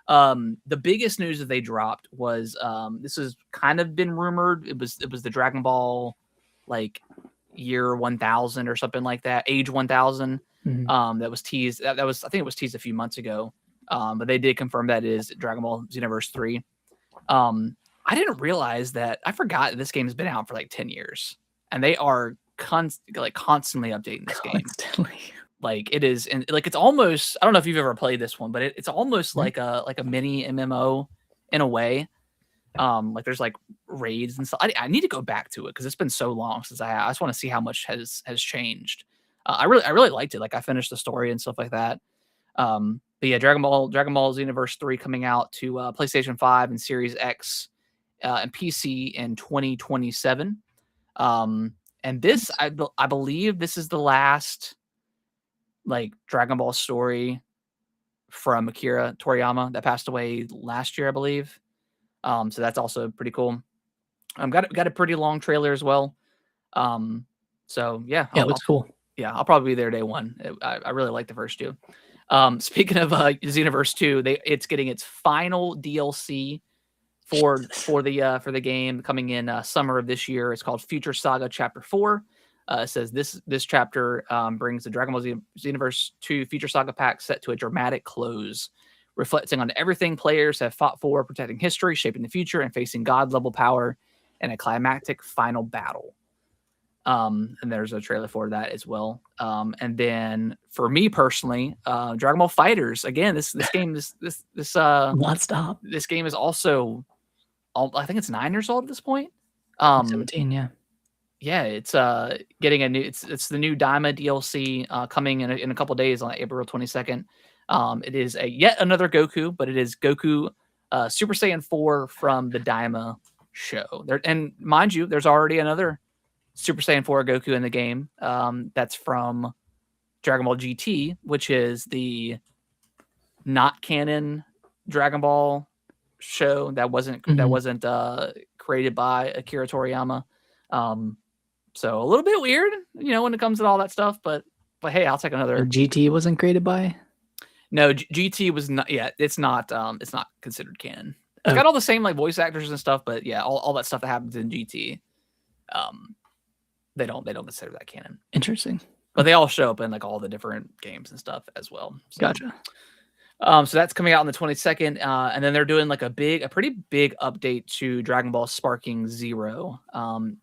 The biggest news that they dropped was this has kind of been rumored. It was the Dragon Ball like year 1000 or something like that, age 1000. Mm-hmm. That was teased. That was, I think it was teased a few months ago. But they did confirm that it is Dragon Ball Xenoverse 3. I didn't realize that. I forgot this game has been out for like 10 years, and they are constantly updating this game. Constantly. Like it is, and like it's almost. I don't know if you've ever played this one, but it's almost Mhm. like a mini MMO in a way. Like there's like raids and stuff. I need to go back to it because it's been so long since I just want to see how much has changed. I really liked it. Like I finished the story and stuff like that. But yeah, Dragon Ball Xenoverse 3 coming out to PlayStation 5 and Series X and PC in 2027. And this I believe this is the last like Dragon Ball story from Akira Toriyama that passed away last year, I believe. So that's also pretty cool. Got a pretty long trailer as well. So yeah, Yeah, it looks cool. I'll probably be there day one. I really like the first two. Speaking of Xenoverse 2, it's getting its final DLC for the game coming in summer of this year. It's called Future Saga Chapter 4. It says this chapter brings the Dragon Ball Xenoverse 2 Future Saga pack set to a dramatic close, reflecting on everything players have fought for, protecting history, shaping the future, and facing god-level power in a climactic final battle. And there's a trailer for that as well. And then for me personally, Dragon Ball Fighters. Again, this game is Not stop. this game is also, I think it's 9 years old at this point. 17, yeah. Yeah, it's getting a new. It's the new Daima DLC coming in a couple days on April 22nd. It is yet another Goku, but it is Goku Super Saiyan 4 from the Daima show. There, and mind you, there's already another Super Saiyan 4 Goku in the game. That's from Dragon Ball GT, which is the not canon Dragon Ball show that wasn't created by Akira Toriyama. So a little bit weird, when it comes to all that stuff, but hey, I'll take another. GT wasn't created by? No, GT was not. Yeah, it's not considered canon. It's got all the same like voice actors and stuff, but yeah, all that stuff that happens in GT, they don't consider that canon. Interesting. But they all show up in like all the different games and stuff as well. So, gotcha. So that's coming out on the 22nd, and then they're doing like a pretty big update to Dragon Ball Sparking Zero. I'm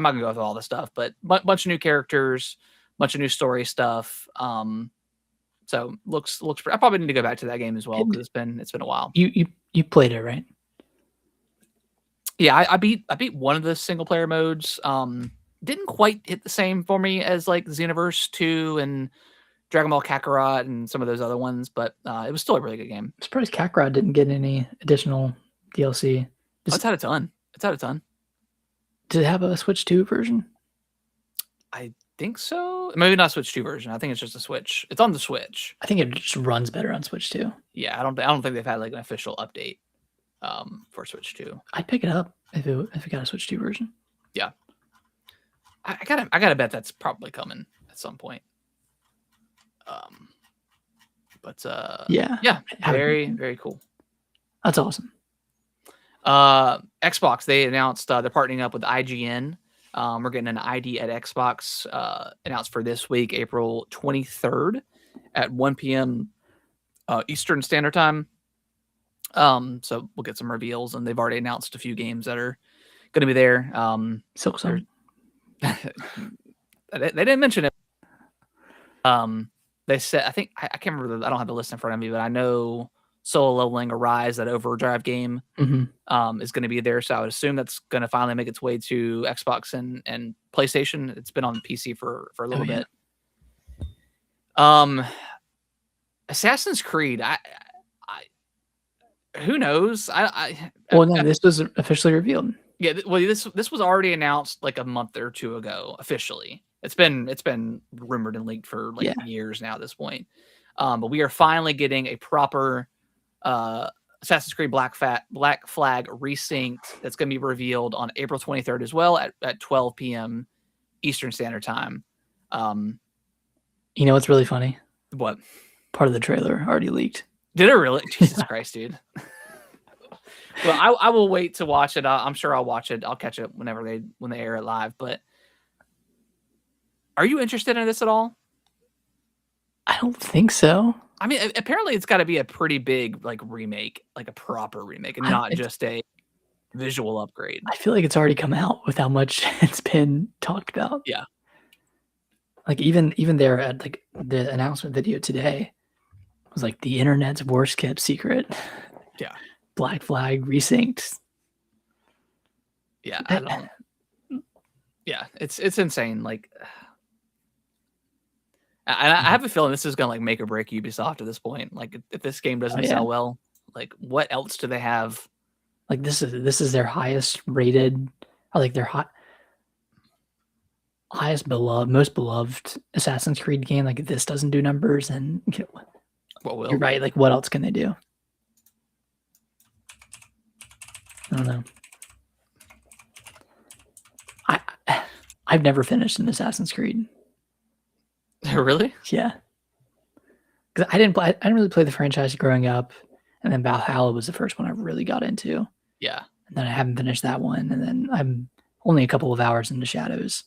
not gonna go through all the stuff, but bunch of new characters, bunch of new story stuff. So looks. I probably need to go back to that game as well because it's been a while. You played it, right? Yeah, I beat one of the single player modes. Didn't quite hit the same for me as like Xenoverse 2 and Dragon Ball Kakarot and some of those other ones, but it was still a really good game. I'm surprised Kakarot didn't get any additional DLC. It's had a ton. Did it have a Switch 2 version? I think so. Maybe not Switch 2 version. I think it's just a Switch. It's on the Switch. I think it just runs better on Switch 2. Yeah, I don't think they've had like an official update for Switch 2. I'd pick it up if it got a Switch 2 version. Yeah. I gotta bet that's probably coming at some point. But yeah, very, very cool. That's awesome. Xbox, they announced they're partnering up with IGN. We're getting an ID at Xbox announced for this week, April 23rd at 1 p.m. Eastern Standard Time. So we'll get some reveals, and they've already announced a few games that are going to be there. Silksong. They didn't mention it. They said, I think I can't remember. I don't have the list in front of me, but I know Solo Leveling Arise, that Overdrive game, is going to be there. So I would assume that's going to finally make its way to Xbox and PlayStation. It's been on PC for a little bit. Assassin's Creed, who knows? This was officially revealed. Yeah, well, this was already announced like a month or two ago officially. It's been rumored and leaked for years now at this point. But we are finally getting a proper Assassin's Creed Black Flag Resynced that's going to be revealed on April 23rd as well at 12 p.m. Eastern Standard Time. You know what's really funny? What? Part of the trailer already leaked. Did it really? Jesus Christ, dude. Well, I will wait to watch it. I'm sure I'll watch it. I'll catch it when they air it live. But are you interested in this at all? I don't think so. I mean, apparently it's got to be a pretty big like remake, like a proper remake, and not just a visual upgrade. I feel like it's already come out with how much it's been talked about. Yeah. Like even there at like the announcement video today was like the internet's worst kept secret. Yeah. Black Flag resynced. Yeah, I don't. Yeah, it's insane. Like, I have a feeling this is gonna like make or break Ubisoft at this point. Like, if this game doesn't sell well, like, what else do they have? Like this is their highest rated, or like their highest beloved, most beloved Assassin's Creed game. Like if this doesn't do numbers, and What will? you're right. Like what else can they do? I don't know. I've never finished an Assassin's Creed. Really? Yeah, because I didn't really play the franchise growing up, and then Valhalla was the first one I really got into. Yeah. And then I haven't finished that one, and then I'm only a couple of hours into Shadows.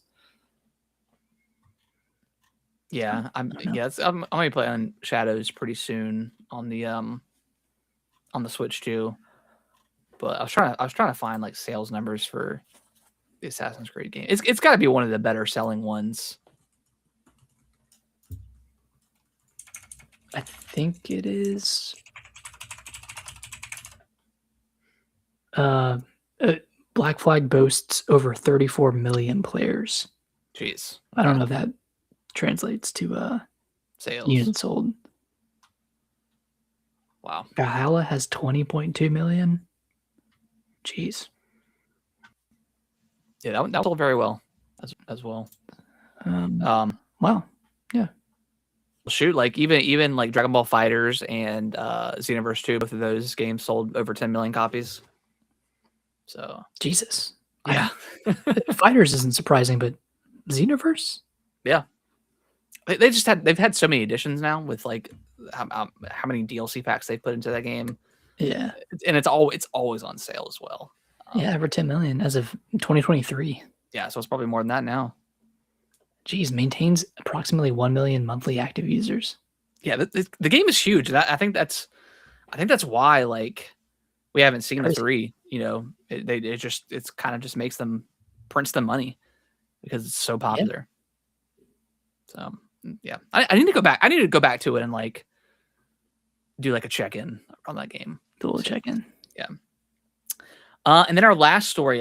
Yeah, I'm gonna play on Shadows pretty soon on the Switch too. But I was trying to find like sales numbers for the Assassin's Creed game. It's got to be one of the better selling ones. I think it is. Black Flag boasts over 34 million players. Jeez. I don't know if that translates to sales units sold. Wow. Valhalla has 20.2 million. Jeez. Yeah, that sold very well as well. Wow. Yeah. Shoot, like even like Dragon Ball Fighters and Xenoverse 2, both of those games sold over 10 million copies. So Jesus. Yeah. Fighters isn't surprising, but Xenoverse? Yeah. They've had so many editions now with like how many DLC packs they put into that game. Yeah. And it's always on sale as well. Yeah, over 10 million as of 2023. Yeah, so it's probably more than that now. Geez, maintains approximately 1 million monthly active users. Yeah, the game is huge. I think that's why like we haven't seen the 3. You know, it's kind of just makes them prints them money because it's so popular. Yeah. So yeah, I need to go back. I need to go back to it and like do like a check-in on that game. Do a little check-in. Yeah. And then our last story.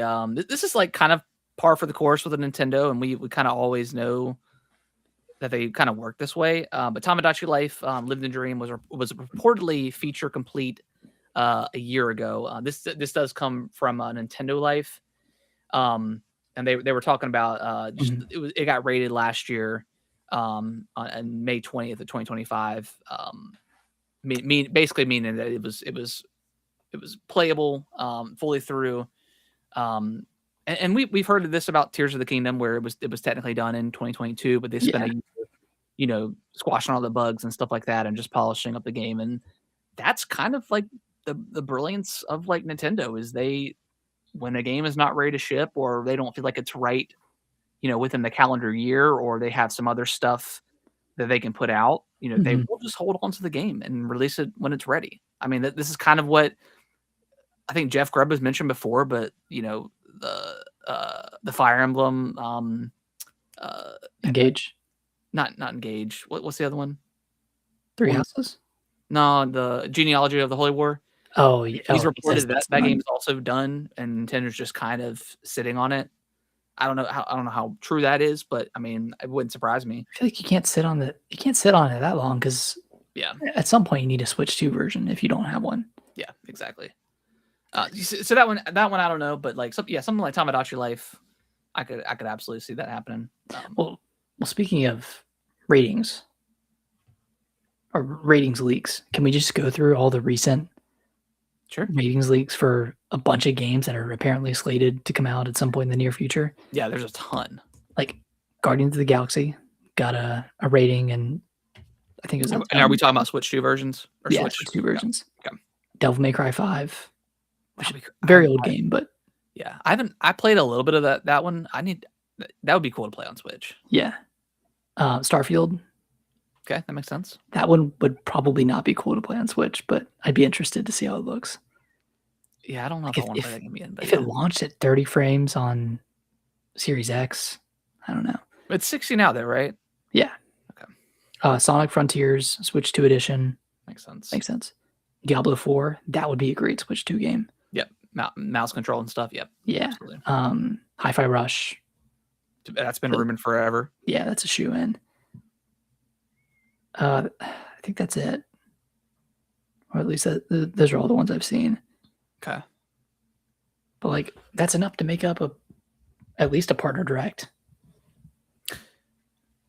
This is like kind of par for the course with a Nintendo, and we kind of always know that they kind of work this way. But Tamagotchi Life, Lived in Dream was reportedly feature complete a year ago. This does come from Nintendo Life, and they were talking about it got rated last year on May 20th of 2025. Basically meaning that it was playable fully through. And we've heard of this about Tears of the Kingdom, where it was technically done in 2022, but they spent a year, you know, squashing all the bugs and stuff like that, and just polishing up the game. And that's kind of like the brilliance of like Nintendo is when a game is not ready to ship, or they don't feel like it's right, you know, within the calendar year, or they have some other stuff that they can put out, you know, they will just hold on to the game and release it when it's ready. I mean, this is kind of what I think Jeff Grubb has mentioned before, but you know, the Fire Emblem, Engage, not Engage. What's the other one? Three Houses. No, the Genealogy of the Holy War. Oh, yeah. He's reported that game is also done, and Nintendo's just kind of sitting on it. I don't know how true that is, but I mean, it wouldn't surprise me. I feel like you can't sit on it that long, because at some point you need a Switch 2 version if you don't have one. Yeah, exactly. So that one I don't know, but like something like Tamagotchi Life, I could absolutely see that happening. Well, speaking of ratings or ratings leaks, can we just go through all the recent ratings leaks for a bunch of games that are apparently slated to come out at some point in the near future? Yeah, there's a ton. Like Guardians of the Galaxy got a rating, and I think it was. And are we talking about Switch 2 versions? Or Switch 2 versions. Okay. Devil May Cry 5. Very old game, but yeah, I played a little bit of that one. That would be cool to play on Switch. Yeah. Starfield. Okay, that makes sense. That one would probably not be cool to play on Switch, but I'd be interested to see how it looks. Yeah, I don't know Like if I want to play that game again, but if it yeah. launched at 30 frames on Series X, I don't know. It's 60 now, though, right? Yeah. Okay, Sonic Frontiers, Switch 2 edition. makes sense. Makes sense. Diablo 4, that would be a great Switch 2 game. Yep, mouse control and stuff. Yep, Yeah. absolutely. Hi-Fi Rush. That's been rumored forever. Yeah, that's a shoe-in. I think that's it. Or at least those are all the ones I've seen. Okay. But like that's enough to make up at least a partner direct.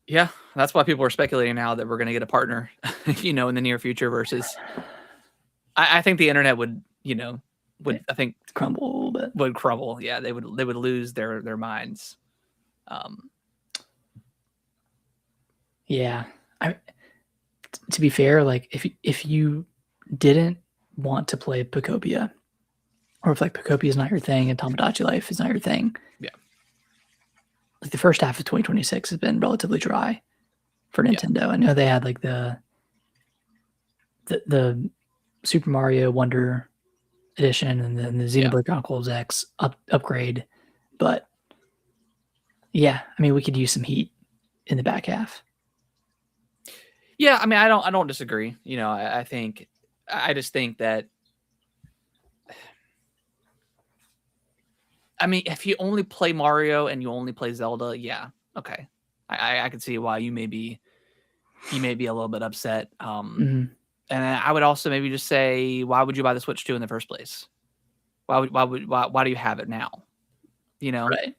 Yeah, that's why people are speculating now that we're going to get a partner, in the near future. Versus, I think the internet would, I think crumble a little bit. Would crumble. Yeah, they would lose their minds. Yeah, to be fair, like if you didn't want to play Pocopia, or if like Pocopia is not your thing and Tomodachi Life is not your thing, yeah, like the first half of 2026 has been relatively dry for Nintendo. Yeah. I know they had like the Super Mario Wonder edition and then the Xenoblade Chronicles X upgrade, but yeah, I mean we could use some heat in the back half. Yeah, I mean I don't disagree. I just think that. I mean, if you only play Mario and you only play Zelda, yeah, okay, I can see why you may be a little bit upset. And I would also maybe just say, why would you buy the Switch 2 in the first place? Why do you have it now? Right.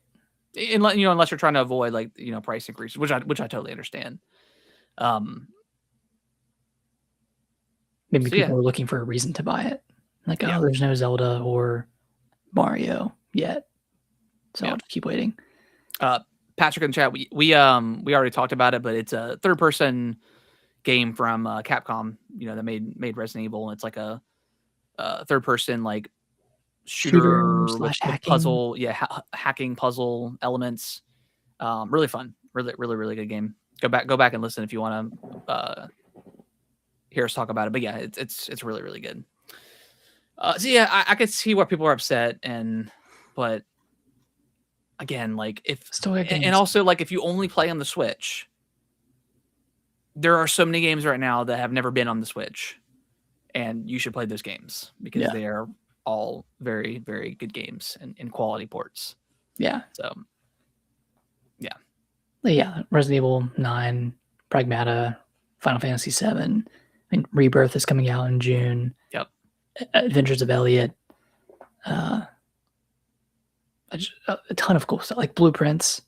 Unless you're trying to avoid like price increases, which I totally understand. Maybe people are looking for a reason to buy it. Like, there's no Zelda or Mario yet, so I'll just keep waiting. Patrick in the chat, we already talked about it, but it's a third-person game from Capcom. That made Resident Evil. It's like a third-person like shooter with puzzle, hacking puzzle elements. Really fun, really good game. Go back and listen if you want to hear us talk about it. But yeah, it's really good. So yeah, I could see why people are upset, but again, like and also like if you only play on the Switch, there are so many games right now that have never been on the Switch, and you should play those games because they are all very, very good games and quality ports. Yeah. So, yeah. Yeah, Resident Evil 9, Pragmata, Final Fantasy 7. I mean, Rebirth is coming out in June. Yep. Adventures of Elliot. A ton of cool stuff, like Blueprints.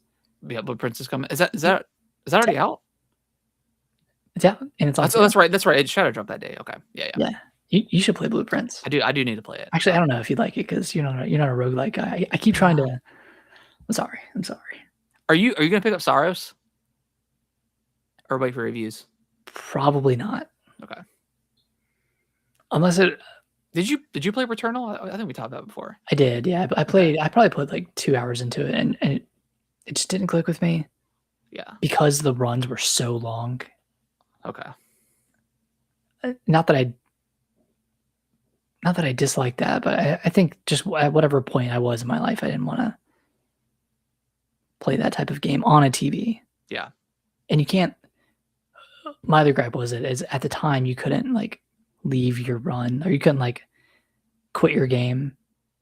Yeah, Blueprints is coming. Is that already out? It's out, and it's on. That's right. That's right. It Shadow dropped that day. Okay. Yeah. You should play Blueprints. I do need to play it. Actually, I don't know if you'd like it because you're not a roguelike guy. I keep trying to. I'm sorry. Are you gonna pick up Saros? Or wait for reviews? Probably not. Okay. Unless it. Did you play Returnal? I think we talked about it before. I did. Yeah, I played. I probably put like 2 hours into it, and it just didn't click with me. Yeah. Because the runs were so long. Okay. Not that I dislike that, but I think just at whatever point I was in my life, I didn't want to play that type of game on a TV. Yeah. And you can't. My other gripe was is at the time you couldn't like leave your run, or you couldn't like quit your game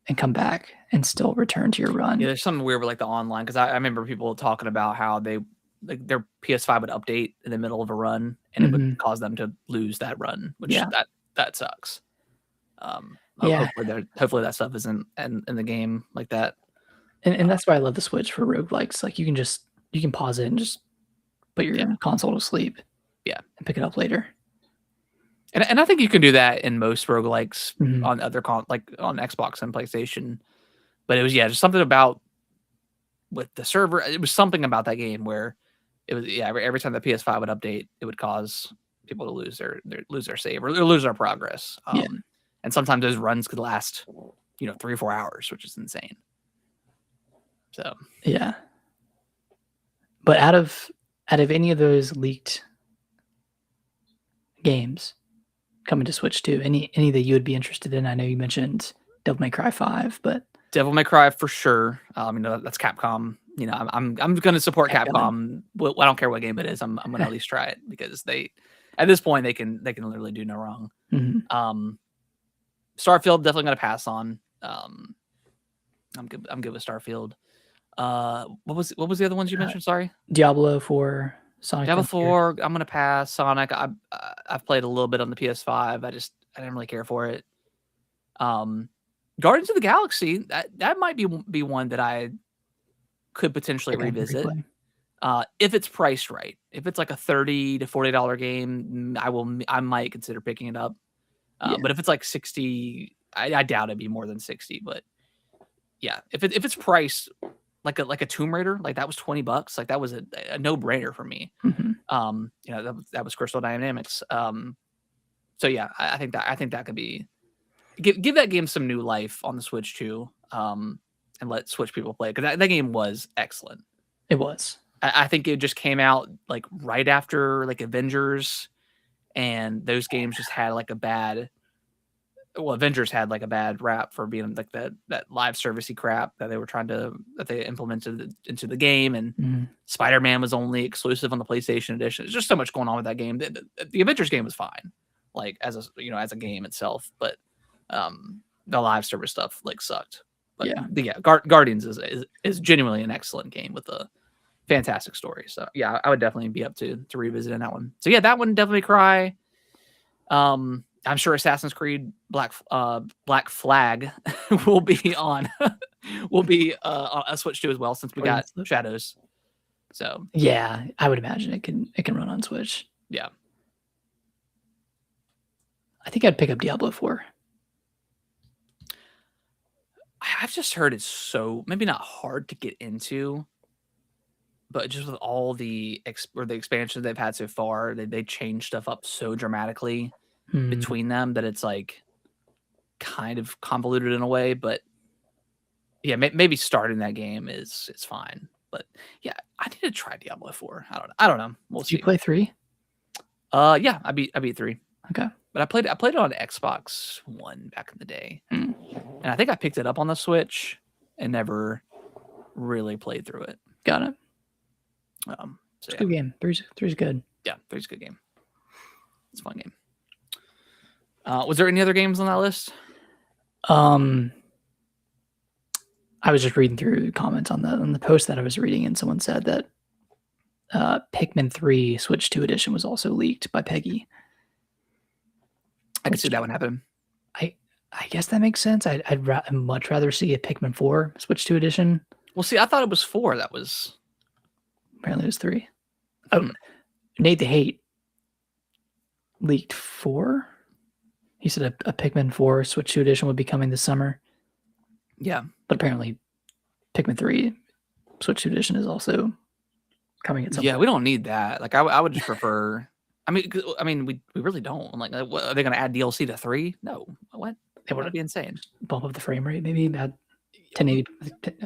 and come back and still return to your run. Yeah, there's something weird with like the online, because I remember people talking about how they like their PS5 would update in the middle of a run and it would cause them to lose that run, which that sucks. Hopefully that stuff isn't in the game like that. And that's why I love the Switch for roguelikes. Like you can pause it and just put your console to sleep. Yeah. And pick it up later. And I think you can do that in most roguelikes on other like on Xbox and PlayStation. But it was just something about with the server. It was something about that game where it was every time the PS5 would update, it would cause people to lose their save or lose their progress. And sometimes those runs could last 3 or 4 hours, which is insane. So but out of any of those leaked games coming to Switch too. Any that you would be interested in? I know you mentioned Devil May Cry 5, but Devil May Cry for sure. That's Capcom. I'm going to support yeah, go ahead. Capcom. Well, I don't care what game it is. I'm going to at least try it because they, at this point, they can literally do no wrong. Mhm. Starfield definitely going to pass on. I'm good with Starfield. What was the other ones you mentioned? Sorry, Diablo 4, Sonic Diablo Frontier. 4. I'm going to pass. Sonic. I've played a little bit on the PS5. I didn't really care for it. Guardians of the Galaxy. That might be one that I could potentially revisit. If it's priced right. If it's like a $30 to $40 game, I might consider picking it up. Yeah. But if it's like 60, I doubt it'd be more than 60. But yeah, if it's priced like a Tomb Raider, like that was $20, like that was a no brainer for me. Mhm. That was Crystal Dynamics. So yeah, I think that could be give that game some new life on the Switch too. And let Switch people play because that game was excellent. It was. I think it just came out like right after like Avengers, and those games just had like a bad. Well, Avengers had like a bad rap for being like that live servicey crap that they implemented into the game, and Mhm. Spider-Man was only exclusive on the PlayStation Edition. There's just so much going on with that game. The Avengers game was fine, like as a game itself, but the live service stuff like sucked. But yeah, Guardians is genuinely an excellent game with a fantastic story. So yeah, I would definitely be up to revisiting that one. So yeah, that one definitely cry. I'm sure Assassin's Creed Black Flag will be on a Switch 2 as well since we got Shadows. So yeah, I would imagine it can run on Switch. Yeah. I think I'd pick up Diablo 4. I've just heard it's so maybe not hard to get into, but just with all the expansions they've had so far, they change stuff up so dramatically between them that it's like kind of convoluted in a way. But yeah, maybe starting that game is fine. But yeah, I need to try Diablo 4. I don't know. We'll see. Did you play 3? Yeah, I beat 3. Okay. But I played it on Xbox One back in the day. And I think I picked it up on the Switch and never really played through it. Got it. It's a good game. 3's good. Yeah, 3's a good game. It's a fun game. Was there any other games on that list? I was just reading through comments on the post that I was reading, and someone said that Pikmin 3 Switch 2 edition was also leaked by Peggy. I could see that one happen. I guess that makes sense. I'd much rather see a Pikmin 4 Switch 2 edition. Well, see, I thought it was 4. That was apparently it was 3. Oh, Nate the Hate leaked 4. He said a Pikmin 4 Switch 2 edition would be coming this summer. Yeah, but apparently Pikmin 3 Switch 2 edition is also coming at some point. We don't need that. Like I would just prefer. I mean, we really don't. I'm like, what, are they going to add DLC to 3? No. What? That would be insane. Bump up the frame rate, maybe add 1080.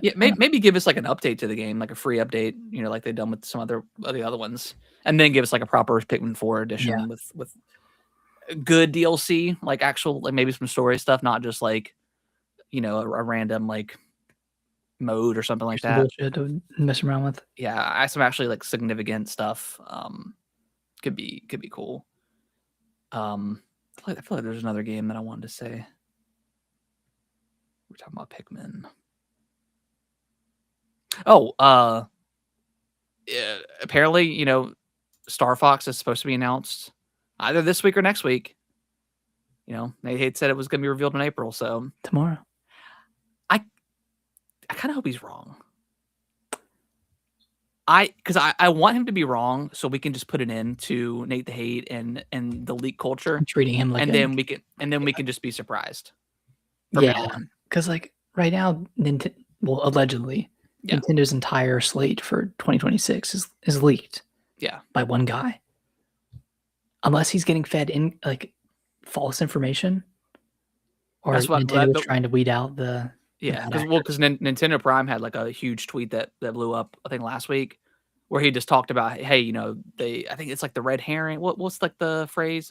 Yeah, maybe give us like an update to the game, like a free update. Like they've done with some of the other ones, and then give us like a proper Pikmin 4 edition with good DLC, like actual, like maybe some story stuff, not just like a random like mode or something like that. Bullshit to mess around with. Yeah, some actually like significant stuff. Could be cool. I feel like there's another game that I wanted to say. We're talking about Pikmin. Oh, apparently, Star Fox is supposed to be announced either this week or next week. They had said it was going to be revealed in April, so tomorrow. I kind of hope he's wrong. Because I want him to be wrong, so we can just put an end to Nate the Hate and the leak culture, treating him like, and then we can just be surprised. Because like right now, allegedly, Nintendo's entire slate for 2026 is leaked. Yeah, by one guy. Unless he's getting fed in like false information, or Nintendo was trying to weed out the. Yeah, because Nintendo Prime had like a huge tweet that blew up, I think last week, where he just talked about, hey, you know, I think it's like the red herring. What's like the phrase?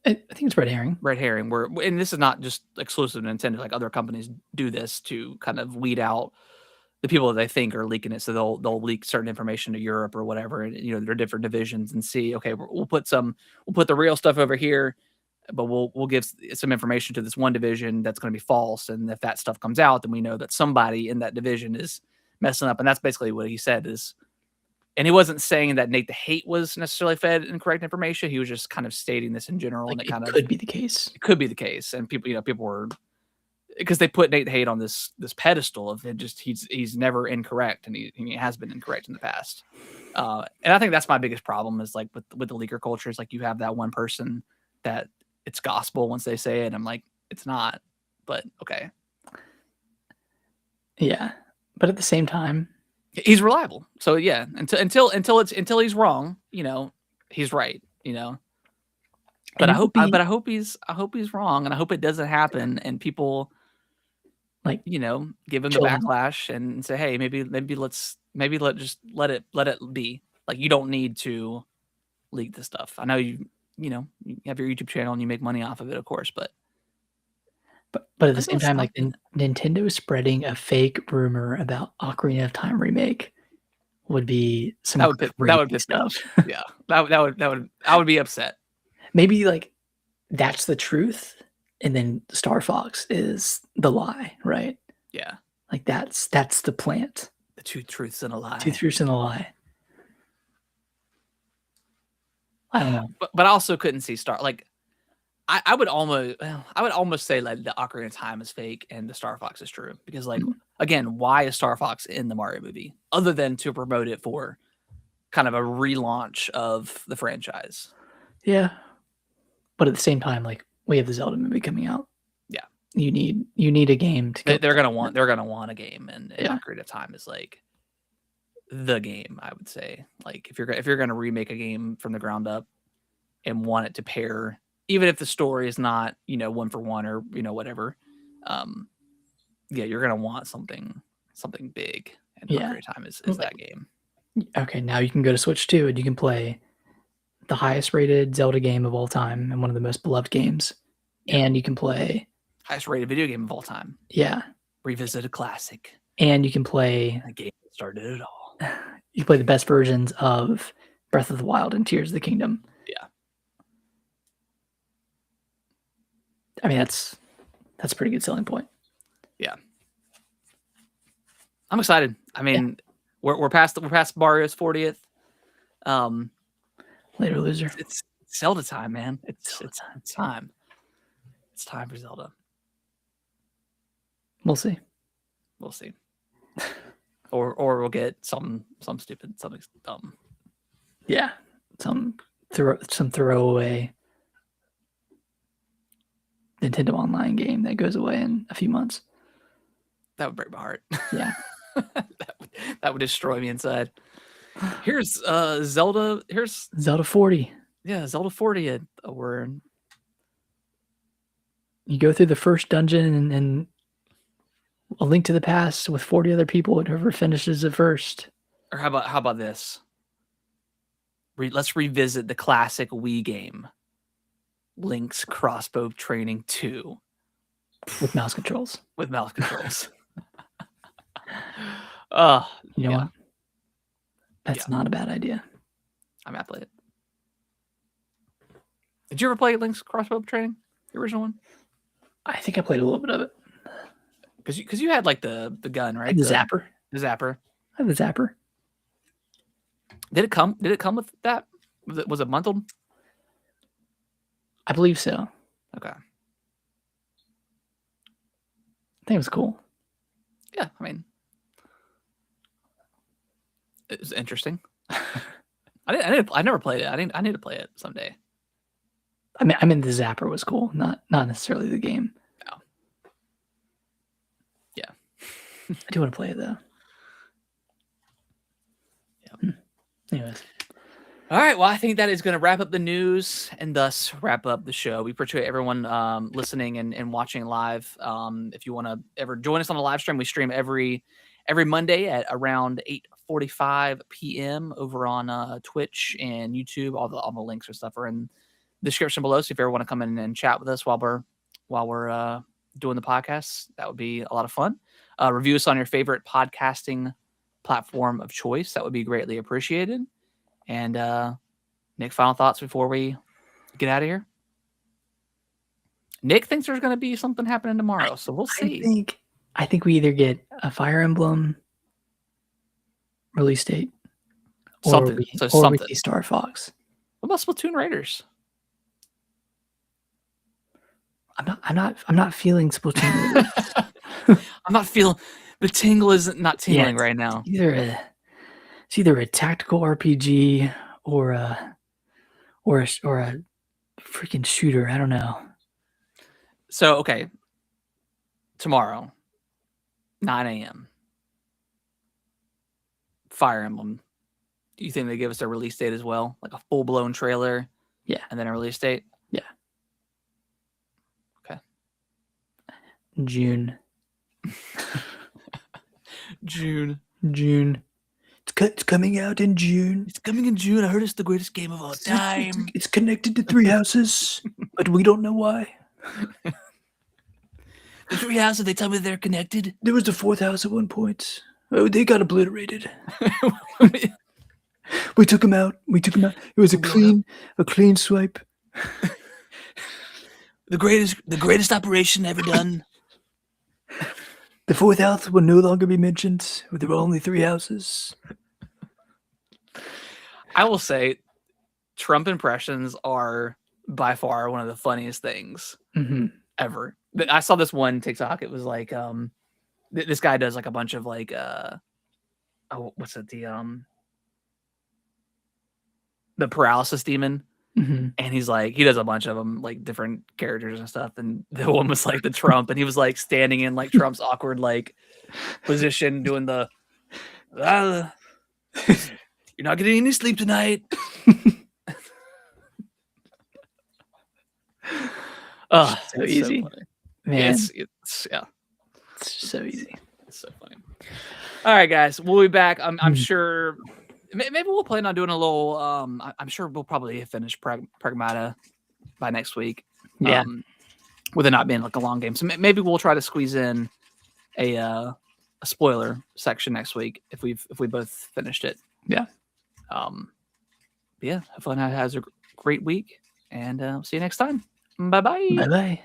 I think it's red herring. Red herring. And this is not just exclusive to Nintendo. Like other companies do this to kind of weed out the people that they think are leaking it. So they'll leak certain information to Europe or whatever. And you know, there are different divisions and see, okay, we'll put the real stuff over here, but we'll give some information to this one division that's going to be false. And if that stuff comes out, then we know that somebody in that division is messing up. And that's basically what he said is, and he wasn't saying that Nate the Hate was necessarily fed incorrect information. He was just kind of stating this in general. Like, And it kind of could be the case. It could be the case. And people were, because they put Nate the Hate on this pedestal of it, just he's never incorrect, and he has been incorrect in the past. And I think that's my biggest problem is like with the leaker culture is like you have that one person that it's gospel once they say it. I'm like, it's not, but okay. Yeah, but at the same time, he's reliable. So yeah, until he's wrong, you know, he's right, you know. But I hope he's wrong, and I hope it doesn't happen, and people, like, you know, give him the backlash and say, hey, maybe let's let it be. Like, you don't need to leak this stuff. I know you have your YouTube channel and you make money off of it, of course, but at the same time, like Nintendo spreading a fake rumor about Ocarina of Time remake would be some that would piss stuff. Yeah, I would be upset. Maybe like that's the truth, and then Star Fox is the lie, right? Yeah, like that's the plant. The two truths and a lie. Two truths and a lie. I don't know, but I also couldn't see like. I would almost say like the Ocarina of Time is fake and the Star Fox is true, because like again, why is Star Fox in the Mario movie other than to promote it for kind of a relaunch of the franchise? Yeah, but at the same time, like we have the Zelda movie coming out. Yeah, you need a game to. They're gonna want a game, and Ocarina of Time is like the game. I would say, like if you're gonna remake a game from the ground up and want it to pair. Even if the story is not, you know, one for one or, you know, whatever, yeah, you're gonna want something big, and Ocarina of Time is that game. Okay, now you can go to Switch 2 and you can play the highest rated Zelda game of all time and one of the most beloved games, and you can play highest rated video game of all time. Yeah, revisit a classic, and you can play a game that started it all. You play the best versions of Breath of the Wild and Tears of the Kingdom. Yeah. I mean, that's a pretty good selling point. Yeah. I'm excited. I mean, we're past Mario's 40th. Later, loser. It's Zelda time, man. It's time. It's time for Zelda. We'll see. or we'll get some stupid, something dumb. Yeah. Some throwaway Nintendo Online game that goes away in a few months. That would break my heart. Yeah. that would destroy me inside. Here's Zelda. Here's Zelda 40. Yeah, Zelda 40. You go through the first dungeon and A Link to the Past with 40 other people, and whoever finishes it first. Or how about this? Let's revisit the classic Wii game, Link's Crossbow Training 2. With mouse controls. You know what? That's not a bad idea. I'm gonna play it. Did you ever play Link's Crossbow Training, the original one? I think I played a little bit of it. Because you had like the gun, right? The zapper. The zapper. I had the zapper. Did it come with that? Was it bundled? I believe so. Okay. I think it was cool. Yeah, I mean, it was interesting. I never played it. I need to play it someday. I mean, the zapper was cool, not necessarily the game. No. Yeah. I do want to play it though. Yeah. Anyways. All right. Well, I think that is going to wrap up the news and thus wrap up the show. We appreciate everyone listening and watching live. If you want to ever join us on a live stream, we stream every Monday at around 12:45 p.m. over on Twitch and YouTube. All the links and stuff are in the description below. So if you ever want to come in and chat with us while we're doing the podcast, that would be a lot of fun. Review us on your favorite podcasting platform of choice. That would be greatly appreciated. And Nick, final thoughts before we get out of here? Nick thinks there's going to be something happening tomorrow, so we'll see. I think we either get a Fire Emblem release date, or we see Star Fox. What about Splatoon Raiders? I'm not feeling Splatoon Raiders. I'm not feeling the tingle is not tingling right now. It's either a tactical RPG or a freaking shooter. I don't know. So okay, tomorrow, 9 a.m. Fire Emblem. Do you think they give us a release date as well, like a full blown trailer? Yeah, and then a release date. Yeah. Okay. June. June. It's coming out in June. It's coming in June. I heard it's the greatest game of all time. It's connected to 3 houses, but we don't know why. The 3 houses, they tell me they're connected. There was the 4th house at one point. Oh, they got obliterated. We took them out. It was a clean swipe. The greatest operation ever done. The 4th house will no longer be mentioned. There were only 3 houses. I will say, Trump impressions are by far one of the funniest things ever. I saw this one TikTok. It was like, this guy does like a bunch of like, what's it? The paralysis demon. And he's like, he does a bunch of them, like different characters and stuff. And the one was like the Trump, and he was like standing in like Trump's awkward like position, doing the, you're not getting any sleep tonight. Oh, so easy, so man. It's so easy. It's so funny. All right, guys, we'll be back. I'm sure. Maybe we'll plan on doing a little. I'm sure we'll probably finish Pragmata by next week. Yeah. With it not being like a long game, so maybe we'll try to squeeze in a spoiler section next week if we both finished it. Yeah. Yeah. Have fun. Has a great week, and see you next time. Bye bye. Bye bye.